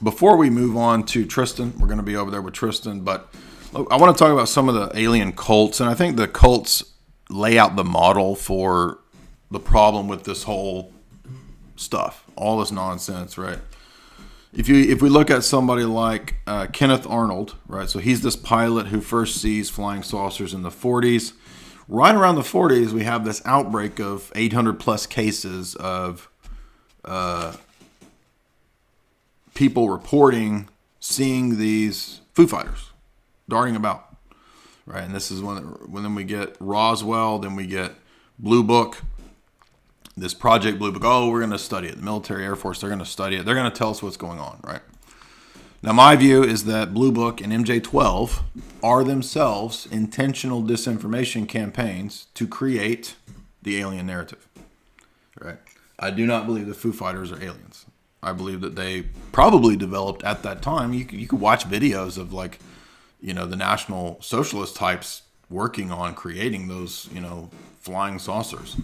before we move on to Tristan, we're going to be over there with Tristan, but I want to talk about some of the alien cults, and I think the cults lay out the model for the problem with this whole stuff, all this nonsense, right? If we look at somebody like Kenneth Arnold, right? So he's this pilot who first sees flying saucers in the 40s. Right around the 40s, we have this outbreak of 800 plus cases of people reporting seeing these Foo Fighters darting about, right? And this is when we get Roswell, then we get Blue Book, this Project Blue Book. Oh, we're going to study it. The military, Air Force, they're going to study it. They're going to tell us what's going on, right? Now, my view is that Blue Book and MJ-12 are themselves intentional disinformation campaigns to create the alien narrative, right? I do not believe the Foo Fighters are aliens. I believe that they probably developed at that time. You could watch videos of, like, the National Socialist types working on creating those, flying saucers.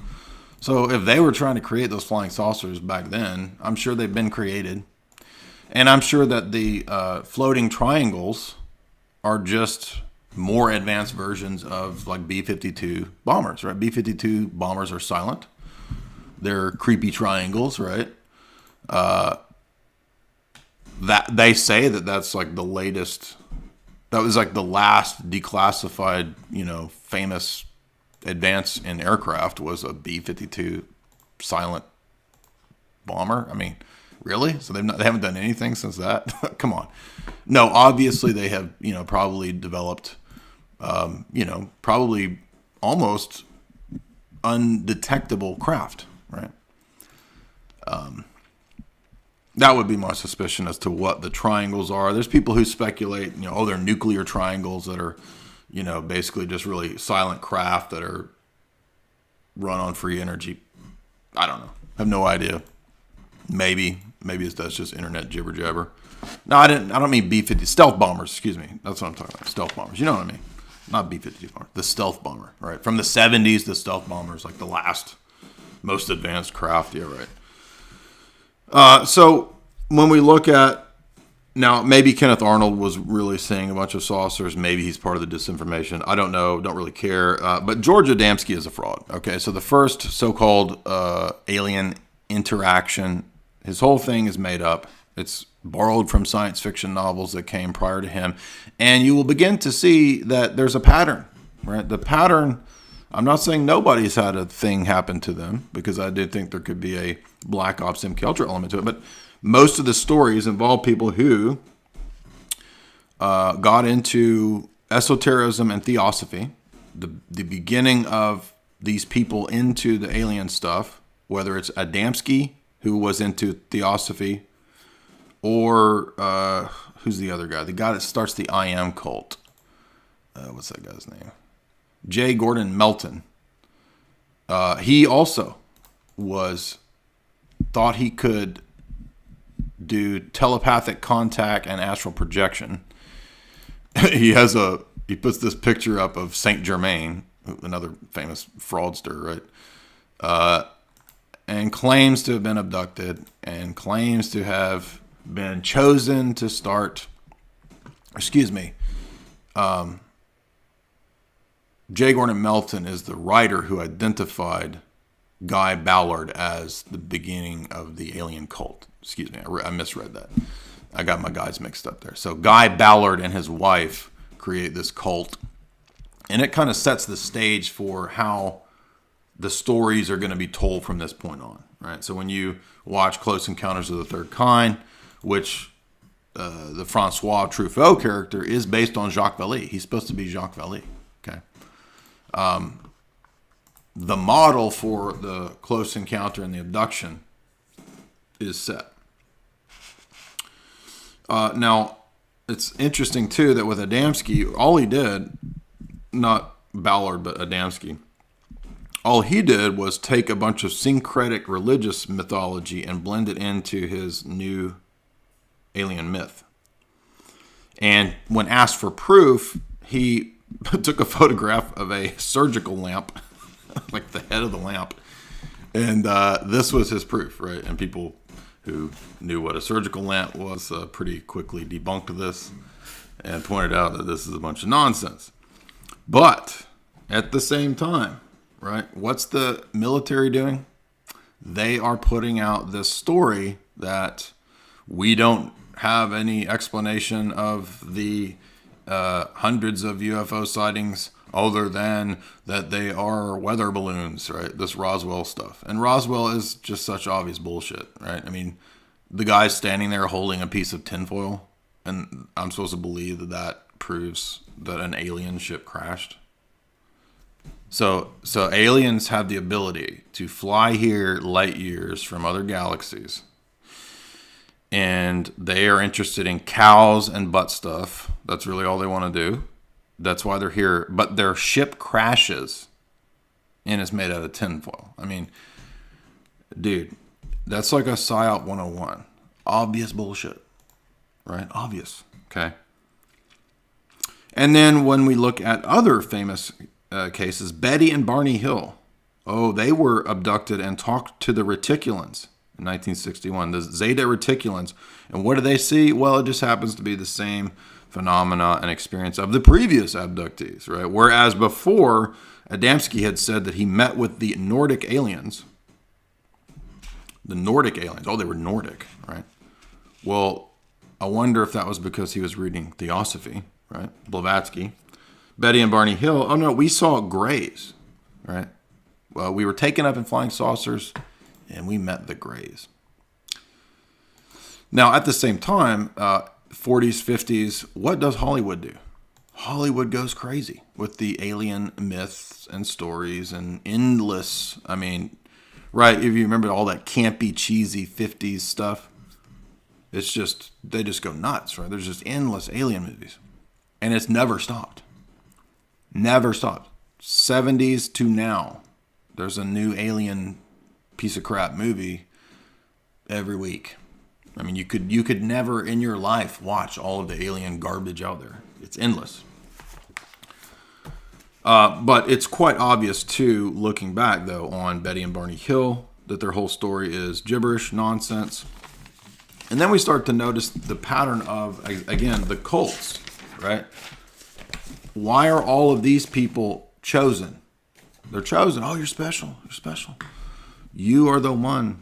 So if they were trying to create those flying saucers back then, I'm sure they've been created. And I'm sure that the floating triangles are just more advanced versions of, like, B-52 bombers, right? B-52 bombers are silent. They're creepy triangles, right? That they say that's like the latest. That was like the last declassified, famous advance in aircraft was a B-52 silent bomber. I mean, really? So they haven't done anything since that? Come on. No, obviously they have, probably developed, probably almost undetectable craft, right? That would be my suspicion as to what the triangles are. There's people who speculate, they're nuclear triangles that are, basically just really silent craft that are run on free energy. I don't know. I have no idea. Maybe that's just internet jibber jabber. No, I don't mean B-50 stealth bombers. Excuse me. That's what I'm talking about. Stealth bombers. You know what I mean? Not B-52 bomber. The stealth bomber, right? From the 70s, the stealth bomber is like the last most advanced craft. Yeah, right. So when we look at now, maybe Kenneth Arnold was really seeing a bunch of saucers. Maybe he's part of the disinformation. I don't know. Don't really care. But George Adamski is a fraud. Okay, so the first so-called alien interaction, his whole thing is made up. It's borrowed from science fiction novels that came prior to him. And you will begin to see that there's a pattern, right? The pattern, I'm not saying nobody's had a thing happen to them, because I did think there could be a Black Ops MK Ultra element to it. But most of the stories involve people who got into esotericism and theosophy. The beginning of these people into the alien stuff, whether it's Adamski, who was into theosophy, or who's the other guy? The guy that starts the I Am cult. What's that guy's name? J. Gordon Melton. He also thought he could do telepathic contact and astral projection. He puts this picture up of Saint Germain, another famous fraudster, right? And claims to have been abducted and claims to have been chosen to start, J. Gordon Melton is the writer who identified Guy Ballard as the beginning of the alien cult. Excuse me, I misread that. I got my guys mixed up there. So Guy Ballard and his wife create this cult. And it kind of sets the stage for how the stories are going to be told from this point on, right? So when you watch Close Encounters of the Third Kind, which the Francois Truffaut character is based on Jacques Vallée. He's supposed to be Jacques Vallée, okay? The model for the close encounter and the abduction is set. Now, it's interesting, too, that with Adamski, all he did, not Ballard, but Adamski, all he did was take a bunch of syncretic religious mythology and blend it into his new alien myth. And when asked for proof, he took a photograph of a surgical lamp, like the head of the lamp, and this was his proof, right? And people who knew what a surgical lamp was pretty quickly debunked this and pointed out that this is a bunch of nonsense. But at the same time, right, what's the military doing? They are putting out this story that we don't have any explanation of the hundreds of UFO sightings other than that they are weather balloons, right? This Roswell stuff. And Roswell is just such obvious bullshit, right? I mean, the guy's standing there holding a piece of tinfoil, and I'm supposed to believe that that proves that an alien ship crashed. So aliens have the ability to fly here light years from other galaxies. And they are interested in cows and butt stuff. That's really all they want to do. That's why they're here. But their ship crashes and it's made out of tinfoil. I mean, dude, that's like a PSYOP 101. Obvious bullshit, right? Obvious, okay? And then when we look at other famous cases, Betty and Barney Hill. Oh, they were abducted and talked to the reticulans in 1961, the Zeta reticulans. And what do they see? Well, it just happens to be the same phenomena and experience of the previous abductees, right? Whereas before, Adamski had said that he met with the Nordic aliens. The Nordic aliens. Oh, they were Nordic, right? Well, I wonder if that was because he was reading Theosophy, right? Blavatsky. Betty and Barney Hill. Oh, no, we saw grays, right? Well, we were taken up in flying saucers, and we met the grays. Now, at the same time, 40s, 50s, what does Hollywood do? Hollywood goes crazy with the alien myths and stories and endless, I mean, right, if you remember all that campy, cheesy 50s stuff, it's just, they just go nuts, right? There's just endless alien movies. And it's never stopped. Never stopped. 70s to now, there's a new alien piece of crap movie every week. I mean, you could never in your life watch all of the alien garbage out there. It's endless. But it's quite obvious, too, looking back, though, on Betty and Barney Hill, that their whole story is gibberish, nonsense. And then we start to notice the pattern of, again, the cults, right? Why are all of these people chosen? They're chosen. Oh, you're special. You're special. You are the one.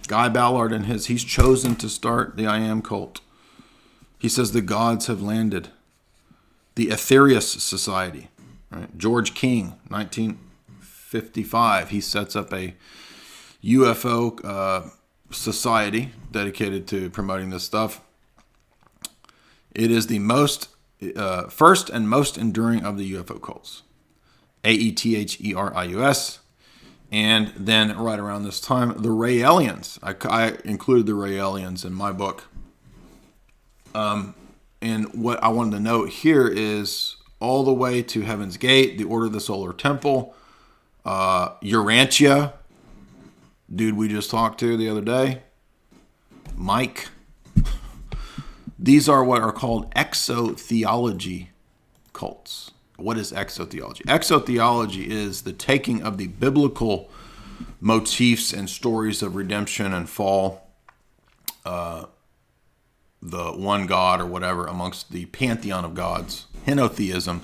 Guy Ballard and he's chosen to start the I Am cult. He says the gods have landed. The Aetherius Society. Right? George King, 1955. He sets up a UFO society dedicated to promoting this stuff. It is the first and most enduring of the UFO cults. Aetherius. And then right around this time, the Raelians. I included the Raelians in my book. And what I wanted to note here is all the way to Heaven's Gate, the Order of the Solar Temple, Urantia, dude we just talked to the other day, Mike. These are what are called exotheology cults. What is exotheology? Exotheology is the taking of the biblical motifs and stories of redemption and fall, the one God or whatever amongst the pantheon of gods, henotheism,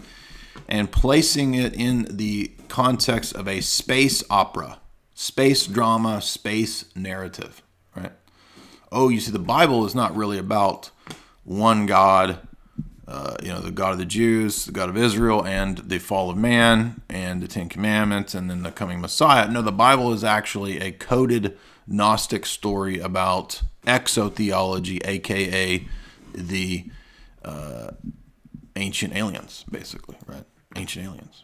and placing it in the context of a space opera, space drama, space narrative, right? Oh, you see, the Bible is not really about one God, the God of the Jews, the God of Israel, and the fall of man, and the Ten Commandments, and then the coming Messiah. No, the Bible is actually a coded Gnostic story about exotheology, aka the ancient aliens, basically, right? Ancient aliens.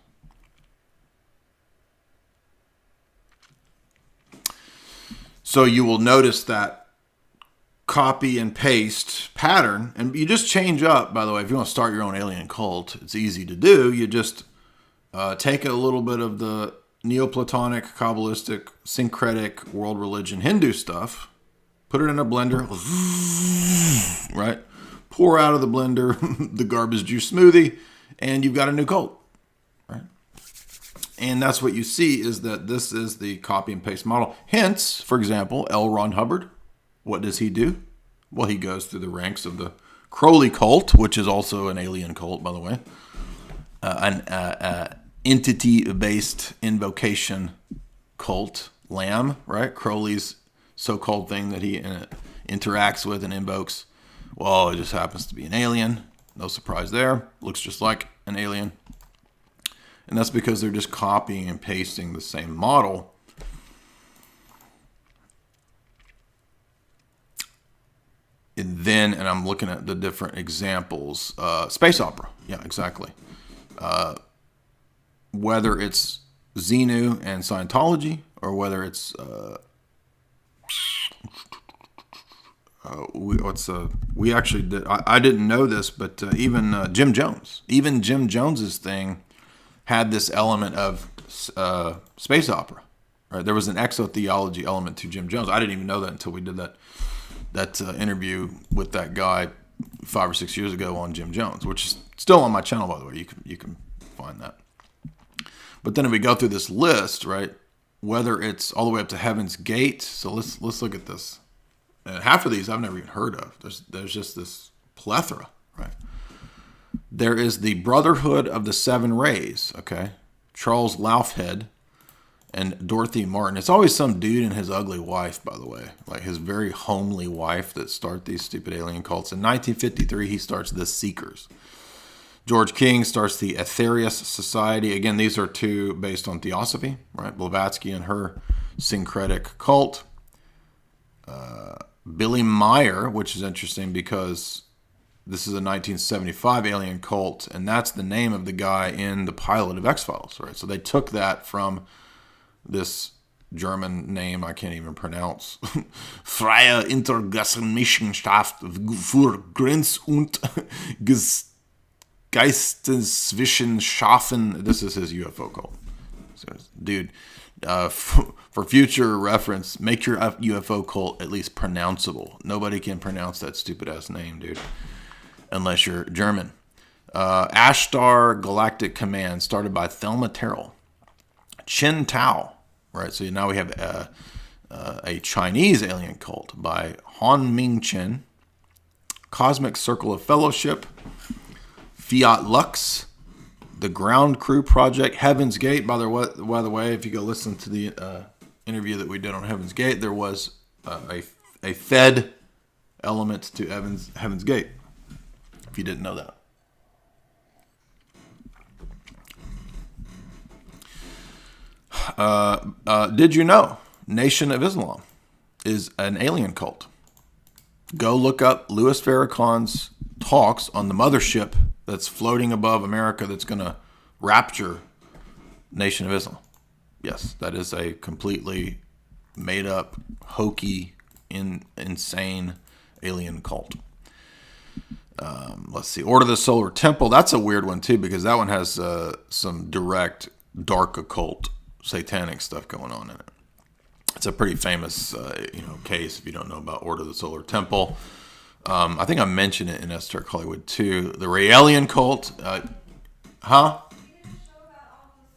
So you will notice that copy and paste pattern, and you just change up, by the way, if you want to start your own alien cult, it's easy to do. You just take a little bit of the Neoplatonic, Kabbalistic, syncretic, world religion, Hindu stuff, put it in a blender, right? Pour out of the blender the garbage juice smoothie, and you've got a new cult, right? And that's what you see, is that this is the copy and paste model. Hence, for example, L. Ron Hubbard. What does he do? Well, he goes through the ranks of the Crowley cult, which is also an alien cult, by the way. An entity-based invocation cult, Lamb, right? Crowley's so-called thing that he interacts with and invokes. Well, it just happens to be an alien. No surprise there. Looks just like an alien. And that's because they're just copying and pasting the same model. And I'm looking at the different examples. Space opera. Yeah, exactly. Whether it's Xenu and Scientology, or whether it's we actually did. I didn't know this, but even Jim Jones, Jim Jones's thing had this element of space opera. Right? There was an exotheology element to Jim Jones. I didn't even know that until we did that interview with that guy 5 or 6 years ago on Jim Jones, which is still on my channel, by the way. You can find that. But then if we go through this list, right, whether it's all the way up to Heaven's Gate, so let's look at this. And half of these I've never even heard of. There's just this plethora, right? There is the Brotherhood of the Seven Rays, okay? Charles Laufhead and Dorothy Martin. It's always some dude and his ugly wife, by the way. Like his very homely wife that start these stupid alien cults. In 1953, he starts the Seekers. George King starts the Aetherius Society. Again, these are two based on Theosophy, right? Blavatsky and her syncretic cult. Billy Meyer, which is interesting because this is a 1975 alien cult, and that's the name of the guy in the pilot of X-Files, right? So they took that from this German name I can't even pronounce. Freie Intergesellschaft für Grenz- und Geisteswissenschaften. This is his UFO cult. So, dude, for future reference, make your UFO cult at least pronounceable. Nobody can pronounce that stupid-ass name, dude, unless you're German. Ashtar Galactic Command, started by Thelma Terrell. Chin Tao, right? So now we have a Chinese alien cult by Han Ming Chen. Cosmic Circle of Fellowship. Fiat Lux. The Ground Crew Project. Heaven's Gate. By the way, if you go listen to the interview that we did on Heaven's Gate, there was a Fed element to Heaven's Gate, if you didn't know that. Did you know Nation of Islam is an alien cult? Go look up Louis Farrakhan's talks on the mothership that's floating above America that's going to rapture Nation of Islam. Yes, that is a completely made up, hokey, insane alien cult. Let's see. Order of the Solar Temple. That's a weird one too, because that one has some direct dark occult satanic stuff going on in it. It's a pretty famous case if you don't know about Order of the Solar Temple. I think I mentioned it in Esoteric Hollywood too. The Raelian cult.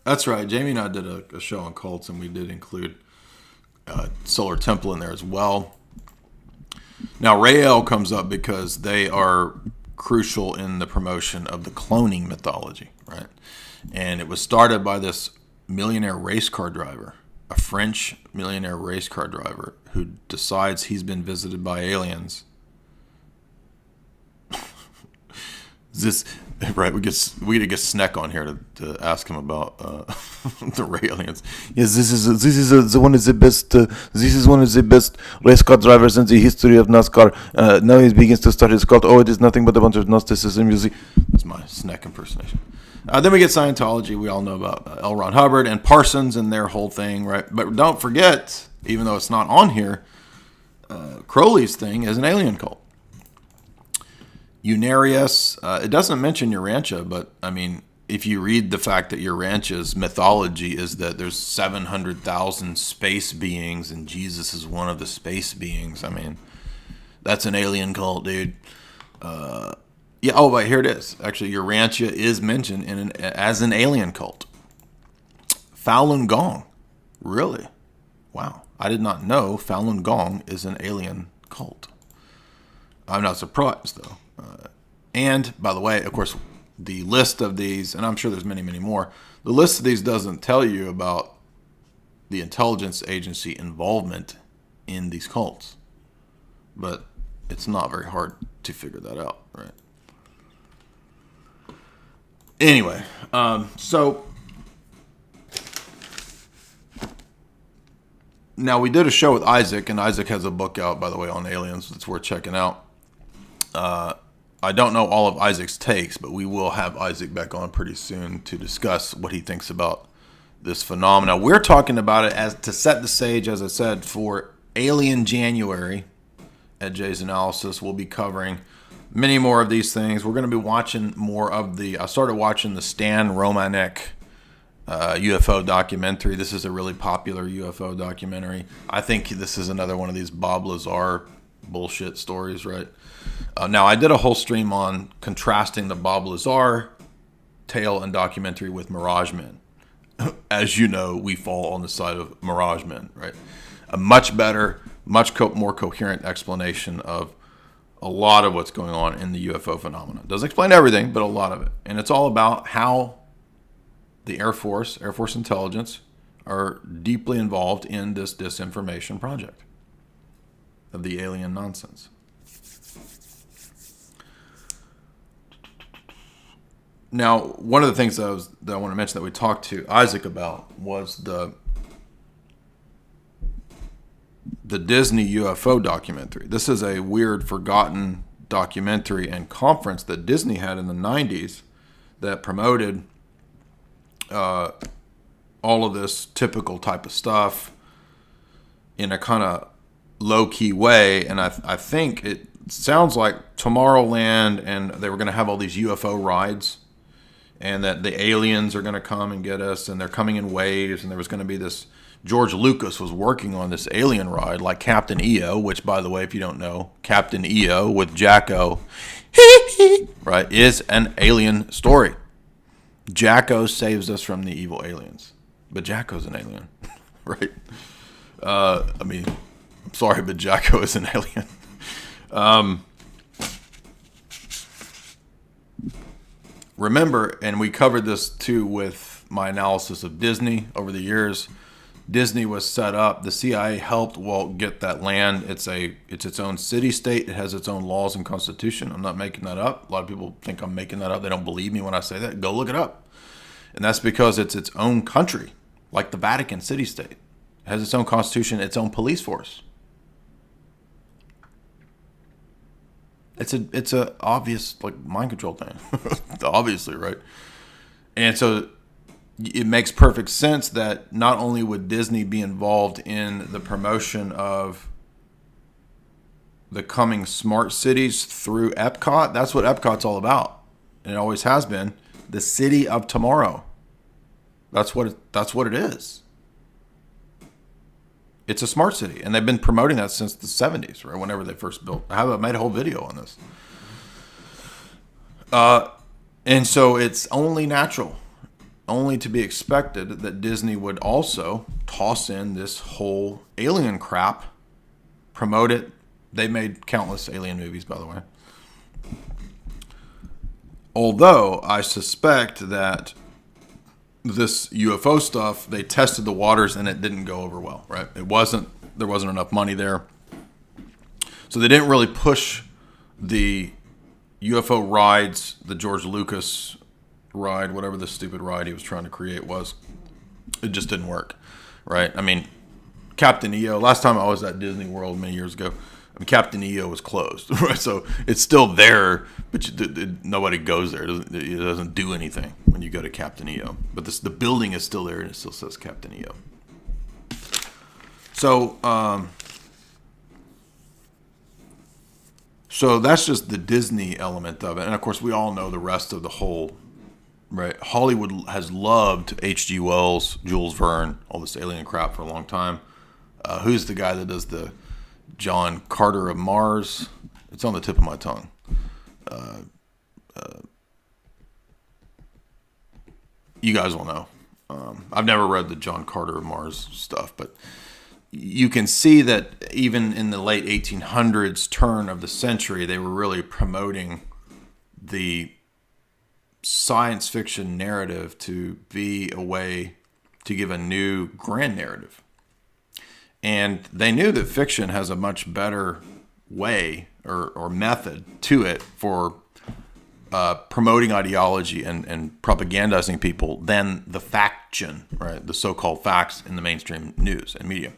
That's right. Jamie and I did a show on cults, and we did include Solar Temple in there as well. Now, Rael comes up because they are crucial in the promotion of the cloning mythology, right? And it was started by this millionaire race car driver, a French millionaire race car driver who decides he's been visited by aliens. this right? We get to get Sneck on here to ask him about the Ray aliens. Yes, this is the one of the best. This is one of the best race car drivers in the history of NASCAR. Now he begins to start his cult. Oh, it is nothing but a bunch of Gnosticism. You see, that's my Sneck impersonation. Then we get Scientology. We all know about L. Ron Hubbard and Parsons and their whole thing, right? But don't forget, even though it's not on here, Crowley's thing is an alien cult. Unarius, it doesn't mention Urantia, but I mean, if you read the fact that Urantia's mythology is that there's 700,000 space beings and Jesus is one of the space beings, I mean, that's an alien cult, dude. Yeah. Oh, wait, here it is. Actually, Urantia is mentioned as an alien cult. Falun Gong, really? Wow, I did not know Falun Gong is an alien cult. I'm not surprised though. And by the way, of course, the list of these, and I'm sure there's many, many more. The list of these doesn't tell you about the intelligence agency involvement in these cults, but it's not very hard to figure that out, right? Anyway, so now we did a show with Isaac, and Isaac has a book out, by the way, on aliens that's worth checking out. I don't know all of Isaac's takes, but we will have Isaac back on pretty soon to discuss what he thinks about this phenomena. We're talking about it as to set the stage, as I said, for Alien January at JaysAnalysis. We'll be covering many more of these things. We're going to be watching more of I started watching the Stan Romanek UFO documentary. This is a really popular UFO documentary. I think this is another one of these Bob Lazar bullshit stories, right? Now, I did a whole stream on contrasting the Bob Lazar tale and documentary with Mirage Men. As you know, we fall on the side of Mirage Men, right? A much better, much more coherent explanation of a lot of what's going on in the UFO phenomenon. Doesn't explain everything, but a lot of it. And it's all about how the Air Force intelligence are deeply involved in this disinformation project of the alien nonsense. Now, one of the things that I want to mention that we talked to Isaac about was the Disney UFO documentary. This is a weird, forgotten documentary and conference that Disney had in the 90s that promoted all of this typical type of stuff in a kind of low-key way. And I think it sounds like Tomorrowland, and they were going to have all these UFO rides, and that the aliens are going to come and get us, and they're coming in waves, and there was going to be this, George Lucas was working on this alien ride like Captain EO, which, by the way, if you don't know, Captain EO with Jacko, right, is an alien story. Jacko saves us from the evil aliens, but Jacko's an alien, right? I mean, I'm sorry, but Jacko is an alien. Remember, and we covered this too with my analysis of Disney over the years. Disney was set up. The CIA helped Walt get that land. It's its own city-state. It has its own laws and constitution. I'm not making that up. A lot of people think I'm making that up. They don't believe me when I say that. Go look it up. And that's because it's its own country, like the Vatican city-state. It has its own constitution, its own police force. It's a obvious like mind control thing, obviously, right? And so it makes perfect sense that not only would Disney be involved in the promotion of the coming smart cities through Epcot. That's what Epcot's all about, and it always has been. The city of tomorrow. That's what it is. It's a smart city, and they've been promoting that since the 70s, right? Whenever they first built. I made a whole video on this. And so it's only natural, only to be expected that Disney would also toss in this whole alien crap, promote it. They made countless alien movies, by the way. Although I suspect that this UFO stuff, they tested the waters and it didn't go over well, right? There wasn't enough money there. So they didn't really push the UFO rides, the George Lucas ride, whatever the stupid ride he was trying to create was, it just didn't work, right? I mean, Captain EO, last time I was at Disney World many years ago, Captain EO was closed, right? So it's still there, but nobody goes there. It doesn't do anything when you go to Captain EO. But the building is still there, and it still says Captain EO. So, so that's just the Disney element of it. And, of course, we all know the rest of the whole, right? Hollywood has loved H.G. Wells, Jules Verne, all this alien crap for a long time. Who's the guy that does the John Carter of Mars? It's on the tip of my tongue. You guys will know. I've never read the John Carter of Mars stuff, but you can see that even in the late 1800s, turn of the century, they were really promoting the science fiction narrative to be a way to give a new grand narrative. And they knew that fiction has a much better way or method to it for promoting ideology and propagandizing people than the faction, right? The so-called facts in the mainstream news and media.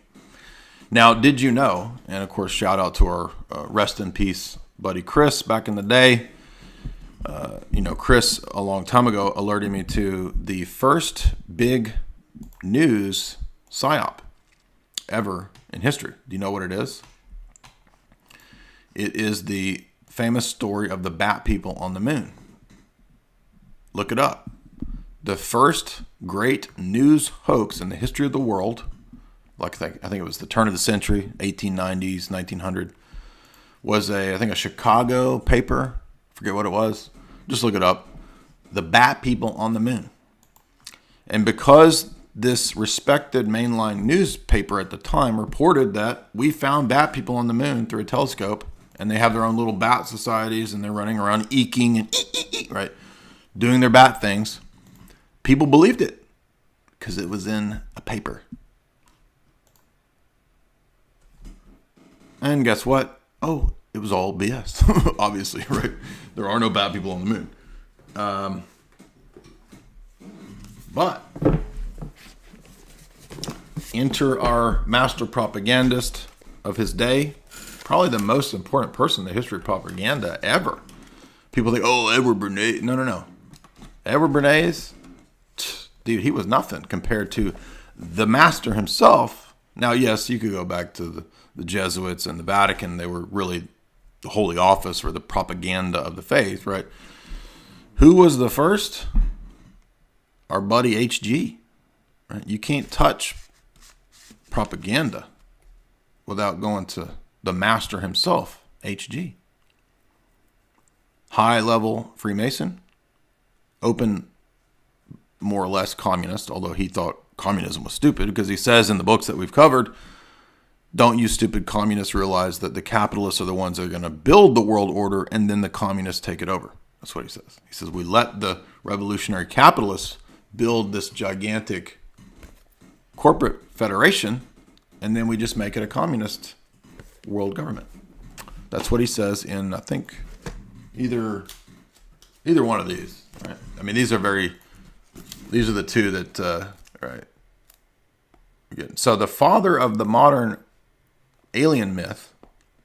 Now, did you know, and of course, shout out to our rest in peace buddy Chris back in the day. Chris, a long time ago, alerted me to the first big news psyop ever in history. Do you know what it is? It is the famous story of the bat people on the moon. Look it up. The first great news hoax in the history of the world, like I think it was the turn of the century, 1890s, 1900, was a Chicago paper. Forget what it was. Just look it up. The bat people on the moon. And because this respected mainline newspaper at the time reported that we found bat people on the moon through a telescope, and they have their own little bat societies, and they're running around eeking and right, doing their bat things, people believed it because it was in a paper. And guess what? Oh, it was all BS, obviously, right? There are no bat people on the moon. But enter our master propagandist of his day, probably the most important person in the history of propaganda ever. People think, oh, Edward Bernays. No. Edward Bernays, dude, he was nothing compared to the master himself. Now, yes, you could go back to the Jesuits and the Vatican. They were really the holy office or the propaganda of the faith, right? Who was the first? Our buddy HG. Right? You can't touch propaganda without going to the master himself, HG. High-level Freemason, open, more or less communist, although he thought communism was stupid, because he says in the books that we've covered, don't you stupid communists realize that the capitalists are the ones that are going to build the world order and then the communists take it over. That's what he says. He says we let the revolutionary capitalists build this gigantic corporate federation and then we just make it a communist world government. That's what he says in, I think, either one of these. Right? I mean, these are the two that, right. Good. So the father of the modern alien myth,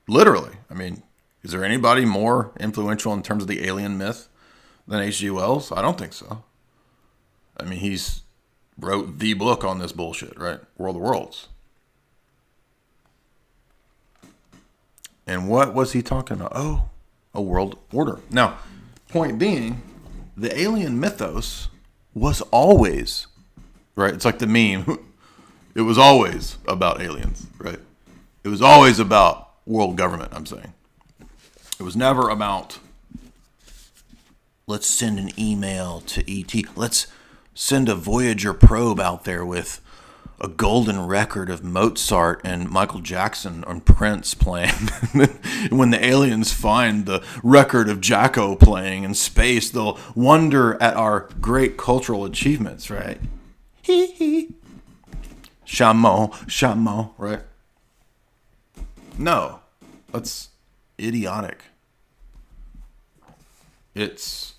literally, I mean, is there anybody more influential in terms of the alien myth than H.G. Wells? I don't think so. I mean, he's wrote the book on this bullshit, right? World of Worlds. And what was he talking about? Oh, a world order. Now, point being, the alien mythos was always, right? It's like the meme. It was always about aliens, right? It was always about world government, I'm saying. It was never about, let's send an email to ET. Let's send a Voyager probe out there with a golden record of Mozart and Michael Jackson and Prince playing. When the aliens find the record of Jacko playing in space, they'll wonder at our great cultural achievements, right? Hee hee. Chameau, right? No, that's idiotic. it's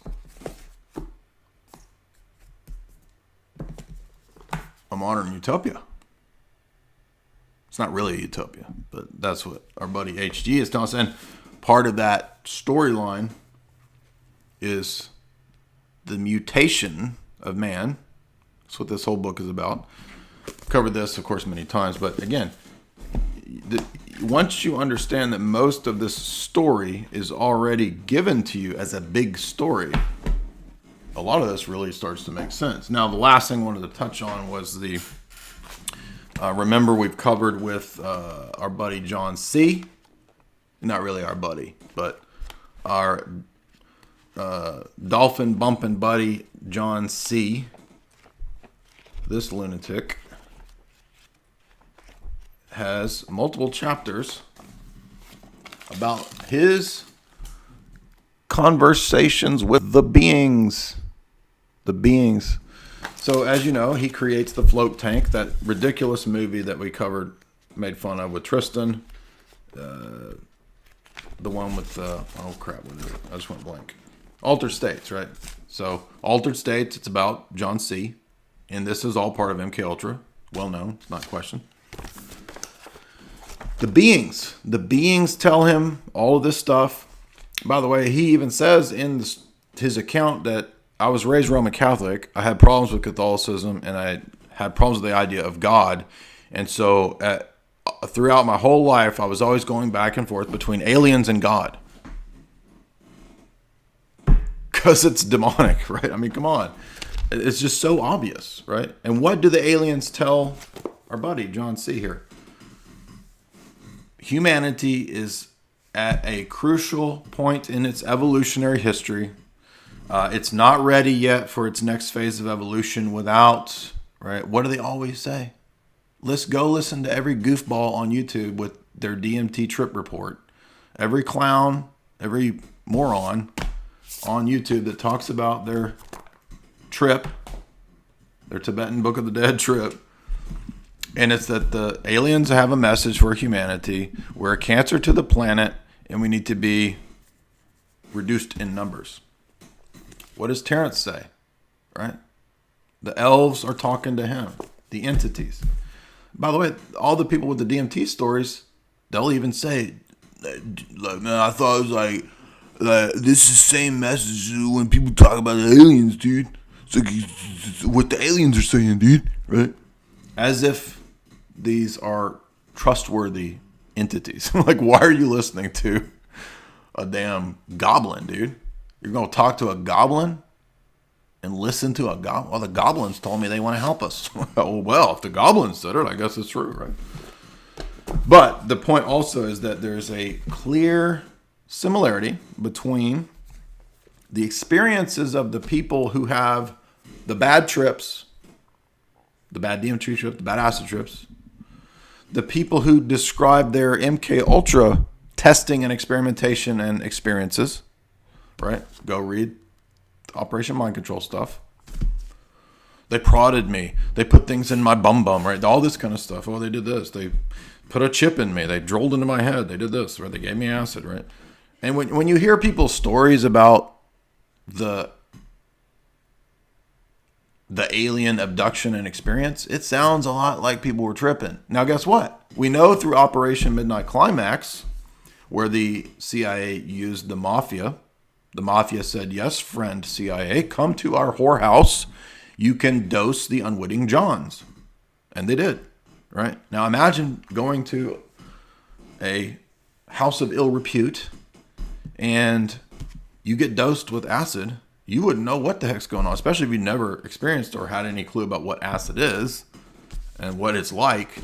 a modern utopia. It's not really a utopia, but that's what our buddy HG is telling us. And part of that storyline is the mutation of man. That's what this whole book is about. I've covered this, of course, many times, but again, once you understand that most of this story is already given to you as a big story, a lot of this really starts to make sense. Now, the last thing I wanted to touch on was the, remember we've covered with our buddy John C. Not really our buddy, but our dolphin bumping buddy John C. This lunatic has multiple chapters about his conversations with the beings. The beings. So as you know, he creates the float tank, that ridiculous movie that we covered, made fun of with Tristan. The one with, oh crap, what is it? I just went blank. Altered States, right? So Altered States, it's about John C. And this is all part of MK Ultra. Well known, it's not a question. The beings tell him all of this stuff. By the way, he even says in his account that I was raised Roman Catholic. I had problems with Catholicism, and I had problems with the idea of God. And so throughout my whole life, I was always going back and forth between aliens and God. Because it's demonic, right? I mean, come on. It's just so obvious, right? And what do the aliens tell our buddy John C. here? Humanity is at a crucial point in its evolutionary history. It's not ready yet for its next phase of evolution without, right? What do they always say? Let's go listen to every goofball on YouTube with their DMT trip report. Every clown, every moron on YouTube that talks about their trip, their Tibetan Book of the Dead trip. And it's that the aliens have a message for humanity. We're a cancer to the planet, and we need to be reduced in numbers. What does Terrence say? Right? The elves are talking to him, the entities. By the way, all the people with the DMT stories, they'll even say, like, man, I thought it was like this is the same message when people talk about the aliens, dude. It's like what the aliens are saying, dude, right? As if these are trustworthy entities. Like, why are you listening to a damn goblin, dude? You're going to talk to a goblin and listen to a goblin? Well, the goblins told me they want to help us. Well, if the goblins said it, I guess it's true, right? But the point also is that there's a clear similarity between the experiences of the people who have the bad trips, the bad DMT trips, the bad acid trips, the people who describe their MK Ultra testing and experimentation and experiences, right? Go read Operation Mind Control stuff. They prodded me. They put things in my bum, right? All this kind of stuff. Oh, they did this. They put a chip in me. They drilled into my head. They did this, right? They gave me acid, right? And when you hear people's stories about the alien abduction and experience, it sounds a lot like people were tripping. Now, guess what? We know through Operation Midnight Climax, where the CIA used the mafia said, yes, friend CIA, come to our whorehouse. You can dose the unwitting Johns. And they did, right? Now, imagine going to a house of ill repute and you get dosed with acid. You wouldn't know what the heck's going on, especially if you never experienced or had any clue about what acid is and what it's like.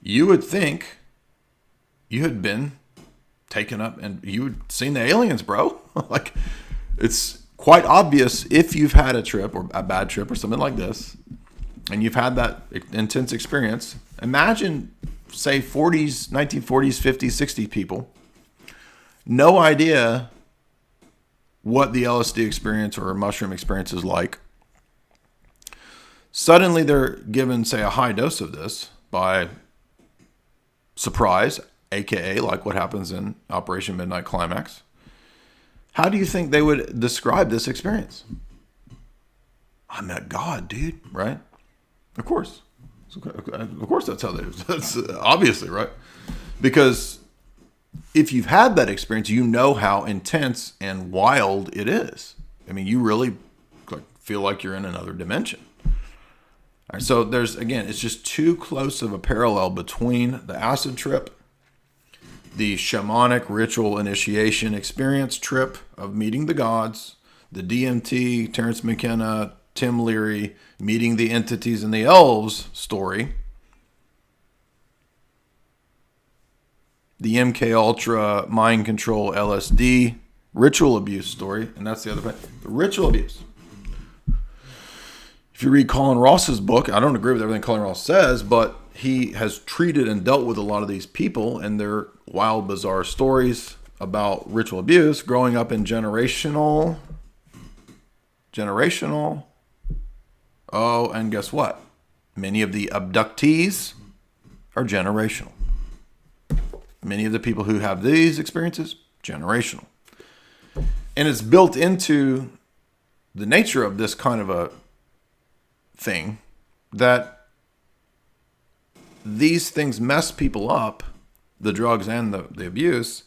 You would think you had been taken up and you had seen the aliens, bro. Like, it's quite obvious if you've had a trip or a bad trip or something like this, and you've had that intense experience. Imagine, say, 1940s, 50s, 60s people, no idea what the LSD experience or mushroom experience is like. Suddenly they're given, say, a high dose of this by surprise, aka like what happens in Operation Midnight Climax. How do you think they would describe this experience? I met God, dude, right? Of course. Of course that's how they do. That's obviously, right? Because if you've had that experience, you know how intense and wild it is. I mean, you really feel like you're in another dimension. All right, so there's, again, it's just too close of a parallel between the acid trip, the shamanic ritual initiation experience trip of meeting the gods, the DMT, Terrence McKenna, Tim Leary, meeting the entities and the elves story, the MK Ultra mind control LSD ritual abuse story, and that's the other thing, the ritual abuse. If you read Colin Ross's book, I don't agree with everything Colin Ross says, but he has treated and dealt with a lot of these people and their wild, bizarre stories about ritual abuse, growing up in generational. Oh, and guess what? Many of the abductees are generational. Many of the people who have these experiences, generational. And it's built into the nature of this kind of a thing that these things mess people up, the drugs and the abuse,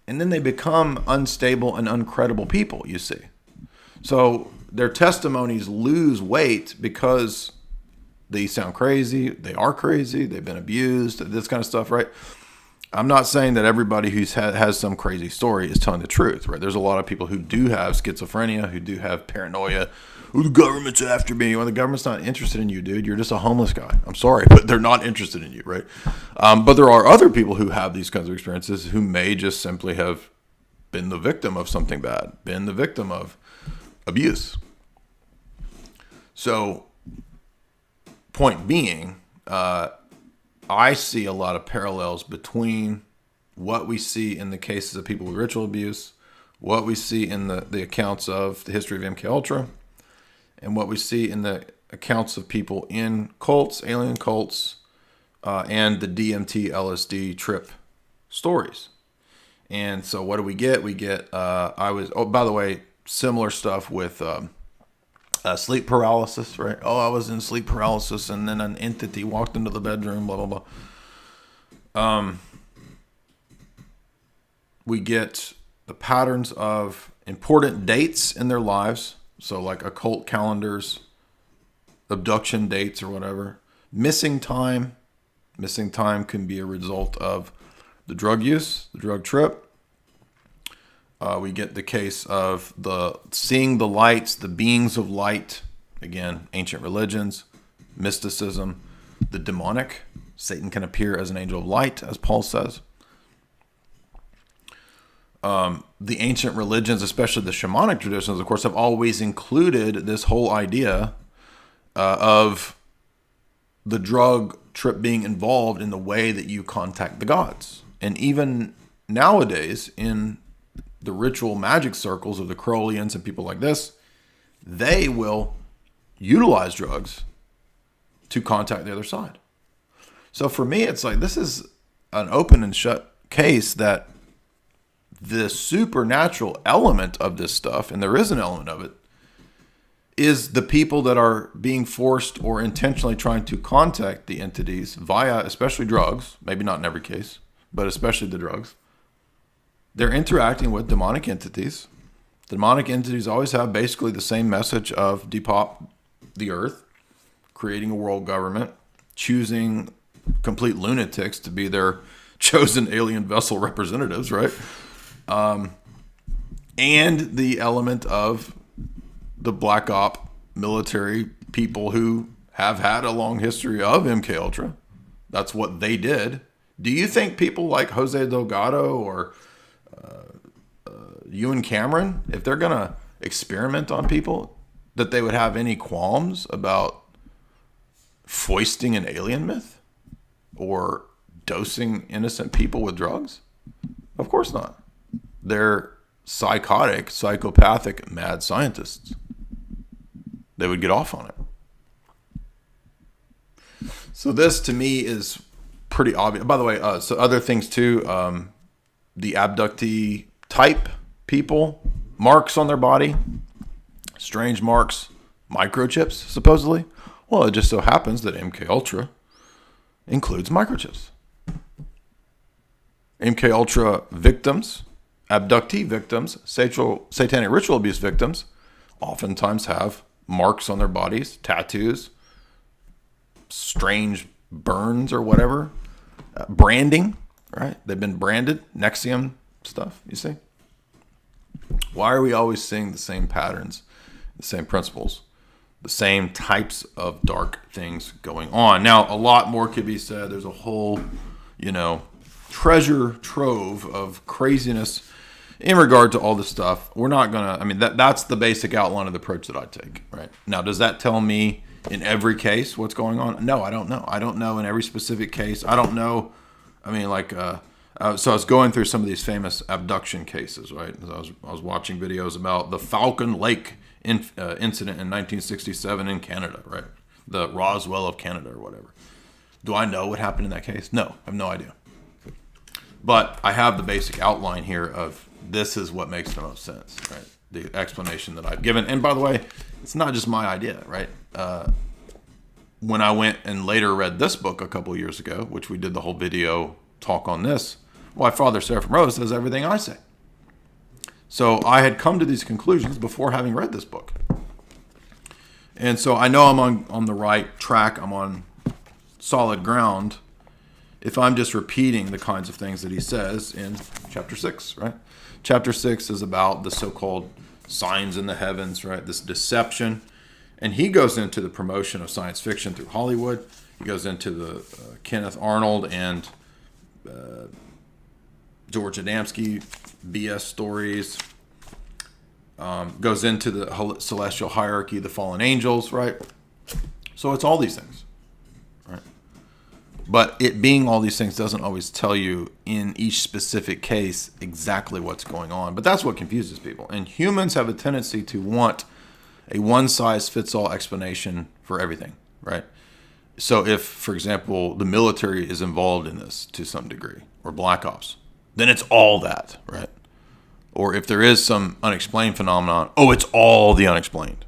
and then they become unstable and uncredible people, you see. So their testimonies lose weight because they sound crazy, they are crazy, they've been abused, this kind of stuff, right? I'm not saying that everybody who has some crazy story is telling the truth, right? There's a lot of people who do have schizophrenia, who do have paranoia. Oh, the government's after me. Well, the government's not interested in you, dude. You're just a homeless guy. I'm sorry, but they're not interested in you, right? But there are other people who have these kinds of experiences who may just simply have been the victim of something bad, been the victim of abuse. So, point being, I see a lot of parallels between what we see in the cases of people with ritual abuse, what we see in the accounts of the history of MK Ultra, and what we see in the accounts of people in cults, alien cults, and the DMT LSD trip stories. And so what do we get? We get, by the way, similar stuff with sleep paralysis, right? Oh, I was in sleep paralysis, and then an entity walked into the bedroom, blah, blah, blah. We get the patterns of important dates in their lives. So like occult calendars, abduction dates or whatever. Missing time. Missing time can be a result of the drug use, the drug trip. We get the case of seeing the lights, the beings of light. Again, ancient religions, mysticism, the demonic. Satan can appear as an angel of light, as Paul says. The ancient religions, especially the shamanic traditions, of course, have always included this whole idea of the drug trip being involved in the way that you contact the gods. And even nowadays, in the ritual magic circles of the Crowleyans and people like this, they will utilize drugs to contact the other side. So for me, it's like, this is an open and shut case that the supernatural element of this stuff, and there is an element of it, is the people that are being forced or intentionally trying to contact the entities via, especially drugs, maybe not in every case, but especially the drugs. They're interacting with demonic entities. Demonic entities always have basically the same message of depop the earth, creating a world government, choosing complete lunatics to be their chosen alien vessel representatives, right? And the element of the black op military people who have had a long history of MK Ultra. That's what they did. Do you think people like Jose Delgado or Ewan Cameron, if they're going to experiment on people, that they would have any qualms about foisting an alien myth or dosing innocent people with drugs? Of course not. They're psychotic, psychopathic, mad scientists. They would get off on it. So this, to me, is pretty obvious. By the way, so other things too, the abductee type people, marks on their body, strange marks, microchips, supposedly. Well, it just so happens that MK Ultra includes microchips. MK Ultra victims, abductee victims, satanic ritual abuse victims oftentimes have marks on their bodies, tattoos, strange burns or whatever, branding, right? They've been branded, Nexium stuff, you see? Why are we always seeing the same patterns, the same principles, the same types of dark things going on? Now, a lot more could be said. There's a whole, treasure trove of craziness in regard to all this stuff. We're not going to, that's the basic outline of the approach that I take, right? Now, does that tell me in every case what's going on? No, I don't know. I don't know in every specific case. I don't know. So I was going through some of these famous abduction cases, right? I was watching videos about the Falcon Lake incident in 1967 in Canada, right? The Roswell of Canada or whatever. Do I know what happened in that case? No, I have no idea. But I have the basic outline here of this is what makes the most sense, right? The explanation that I've given. And by the way, it's not just my idea, right? When I went and later read this book a couple years ago, which we did the whole video talk on this, why Father Seraphim Rose says everything I say. So I had come to these conclusions before having read this book. And so I know I'm on the right track. I'm on solid ground if I'm just repeating the kinds of things that he says in chapter 6, right? Chapter 6 is about the so-called signs in the heavens, right? This deception. And he goes into the promotion of science fiction through Hollywood. He goes into the Kenneth Arnold and George Adamski BS stories. Goes into the celestial hierarchy, the fallen angels, right? So it's all these things, right? But it being all these things doesn't always tell you in each specific case exactly what's going on. But that's what confuses people. And humans have a tendency to want a one-size-fits-all explanation for everything, right? So if, for example, the military is involved in this to some degree, or Black Ops, then it's all that, right? Or if there is some unexplained phenomenon, it's all the unexplained.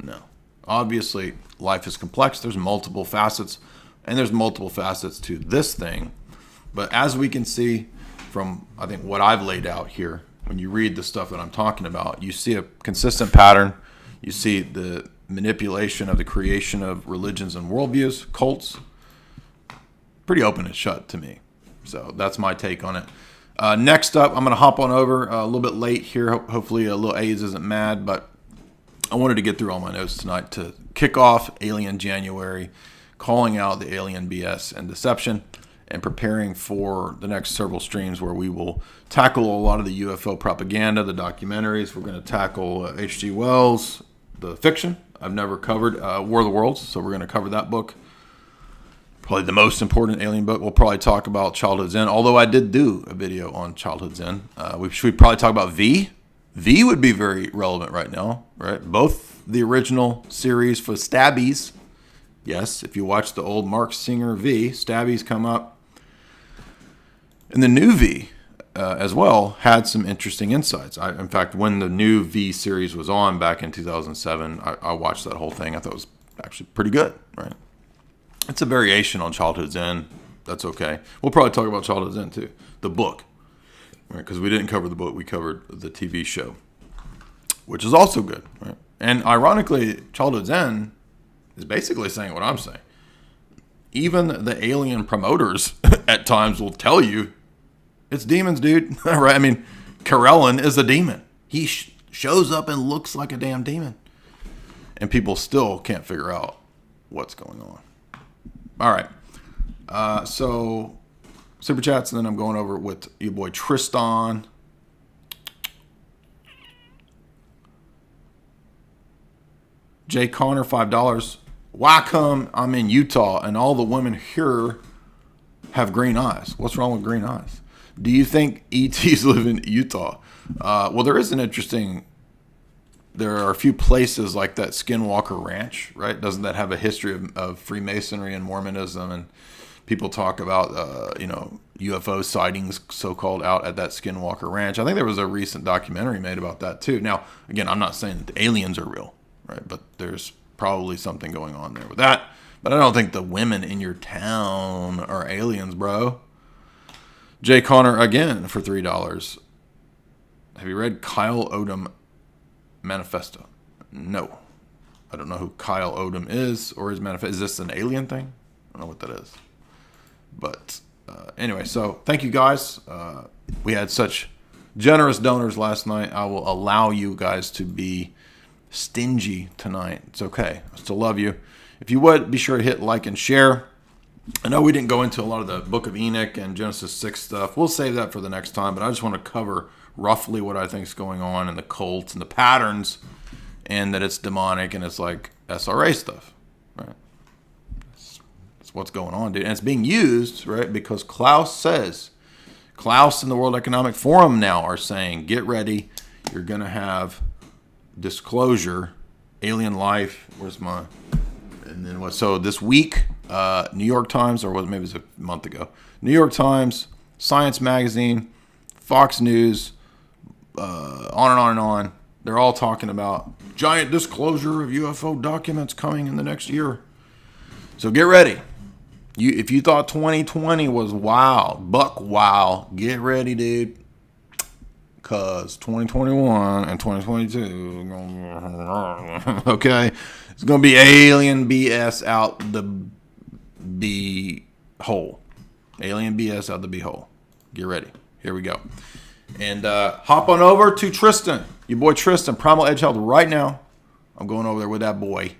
No. Obviously, life is complex. There's multiple facets, and there's multiple facets to this thing. But as we can see from, I think, what I've laid out here, when you read the stuff that I'm talking about, you see a consistent pattern. You see the manipulation of the creation of religions and worldviews, cults. Pretty open and shut to me. So that's my take on it. Next up, I'm going to hop on over a little bit late here. Hopefully a little AIDS isn't mad, but I wanted to get through all my notes tonight to kick off Alien January, calling out the alien BS and deception, and preparing for the next several streams where we will tackle a lot of the UFO propaganda, the documentaries. We're going to tackle H.G. Wells, the fiction. I've never covered War of the Worlds, so we're going to cover that book. Probably the most important alien book. We'll probably talk about Childhood Zen, although I did do a video on Childhood Zen. We should probably talk about V. V would be very relevant right now, right? Both the original series for Stabbies. Yes, if you watch the old Mark Singer V, Stabbies come up. And the new V as well had some interesting insights. In fact, when the new V series was on back in 2007, I watched that whole thing. I thought it was actually pretty good, right? It's a variation on Childhood Zen. That's okay. We'll probably talk about Childhood Zen too, the book, right? Because we didn't cover the book, we covered the TV show, which is also good, right? And ironically, Childhood Zen is basically saying what I'm saying. Even the alien promoters at times will tell you it's demons, dude. Right? I mean, Karelin is a demon. He shows up and looks like a damn demon, and people still can't figure out what's going on. All right. So super chats, and then I'm going over with your boy Tristan. Jay Connor, $5. Why come I'm in Utah and all the women here have green eyes? What's wrong with green eyes? Do you think ETs live in Utah? Well, there is an interesting... There are a few places like that Skinwalker Ranch, right? Doesn't that have a history of Freemasonry and Mormonism and people talk about, you know, UFO sightings, so-called, out at that Skinwalker Ranch. I think there was a recent documentary made about that too. Now, again, I'm not saying that the aliens are real, right? But there's probably something going on there with that. But I don't think the women in your town are aliens, bro. Jay Connor again for $3. Have you read Kyle Odom Manifesto? No. I don't know who Kyle Odom is or his manifesto. Is this an alien thing? I don't know what that is. But anyway, so thank you guys. We had such generous donors last night. I will allow you guys to be stingy tonight. It's okay. I still love you. If you would, be sure to hit like and share. I know we didn't go into a lot of the Book of Enoch and Genesis 6 stuff. We'll save that for the next time, but I just want to cover roughly what I think is going on in the cults and the patterns, and that it's demonic and it's like SRA stuff, right? That's what's going on, dude. And it's being used, right, because Klaus and the World Economic Forum now are saying, get ready, you're going to have disclosure, alien life. Where's my... And then what? So this week, New York Times, or maybe it was a month ago, New York Times, Science Magazine, Fox News, on and on and on. They're all talking about giant disclosure of UFO documents coming in the next year. So get ready. If you thought 2020 was buck wow, get ready, dude. Because 2021 and 2022, okay, it's going to be alien BS out the hole. Alien BS out the beehole. Get ready. Here we go. And hop on over to Tristan. Your boy Tristan, Primal Edge Health right now. I'm going over there with that boy.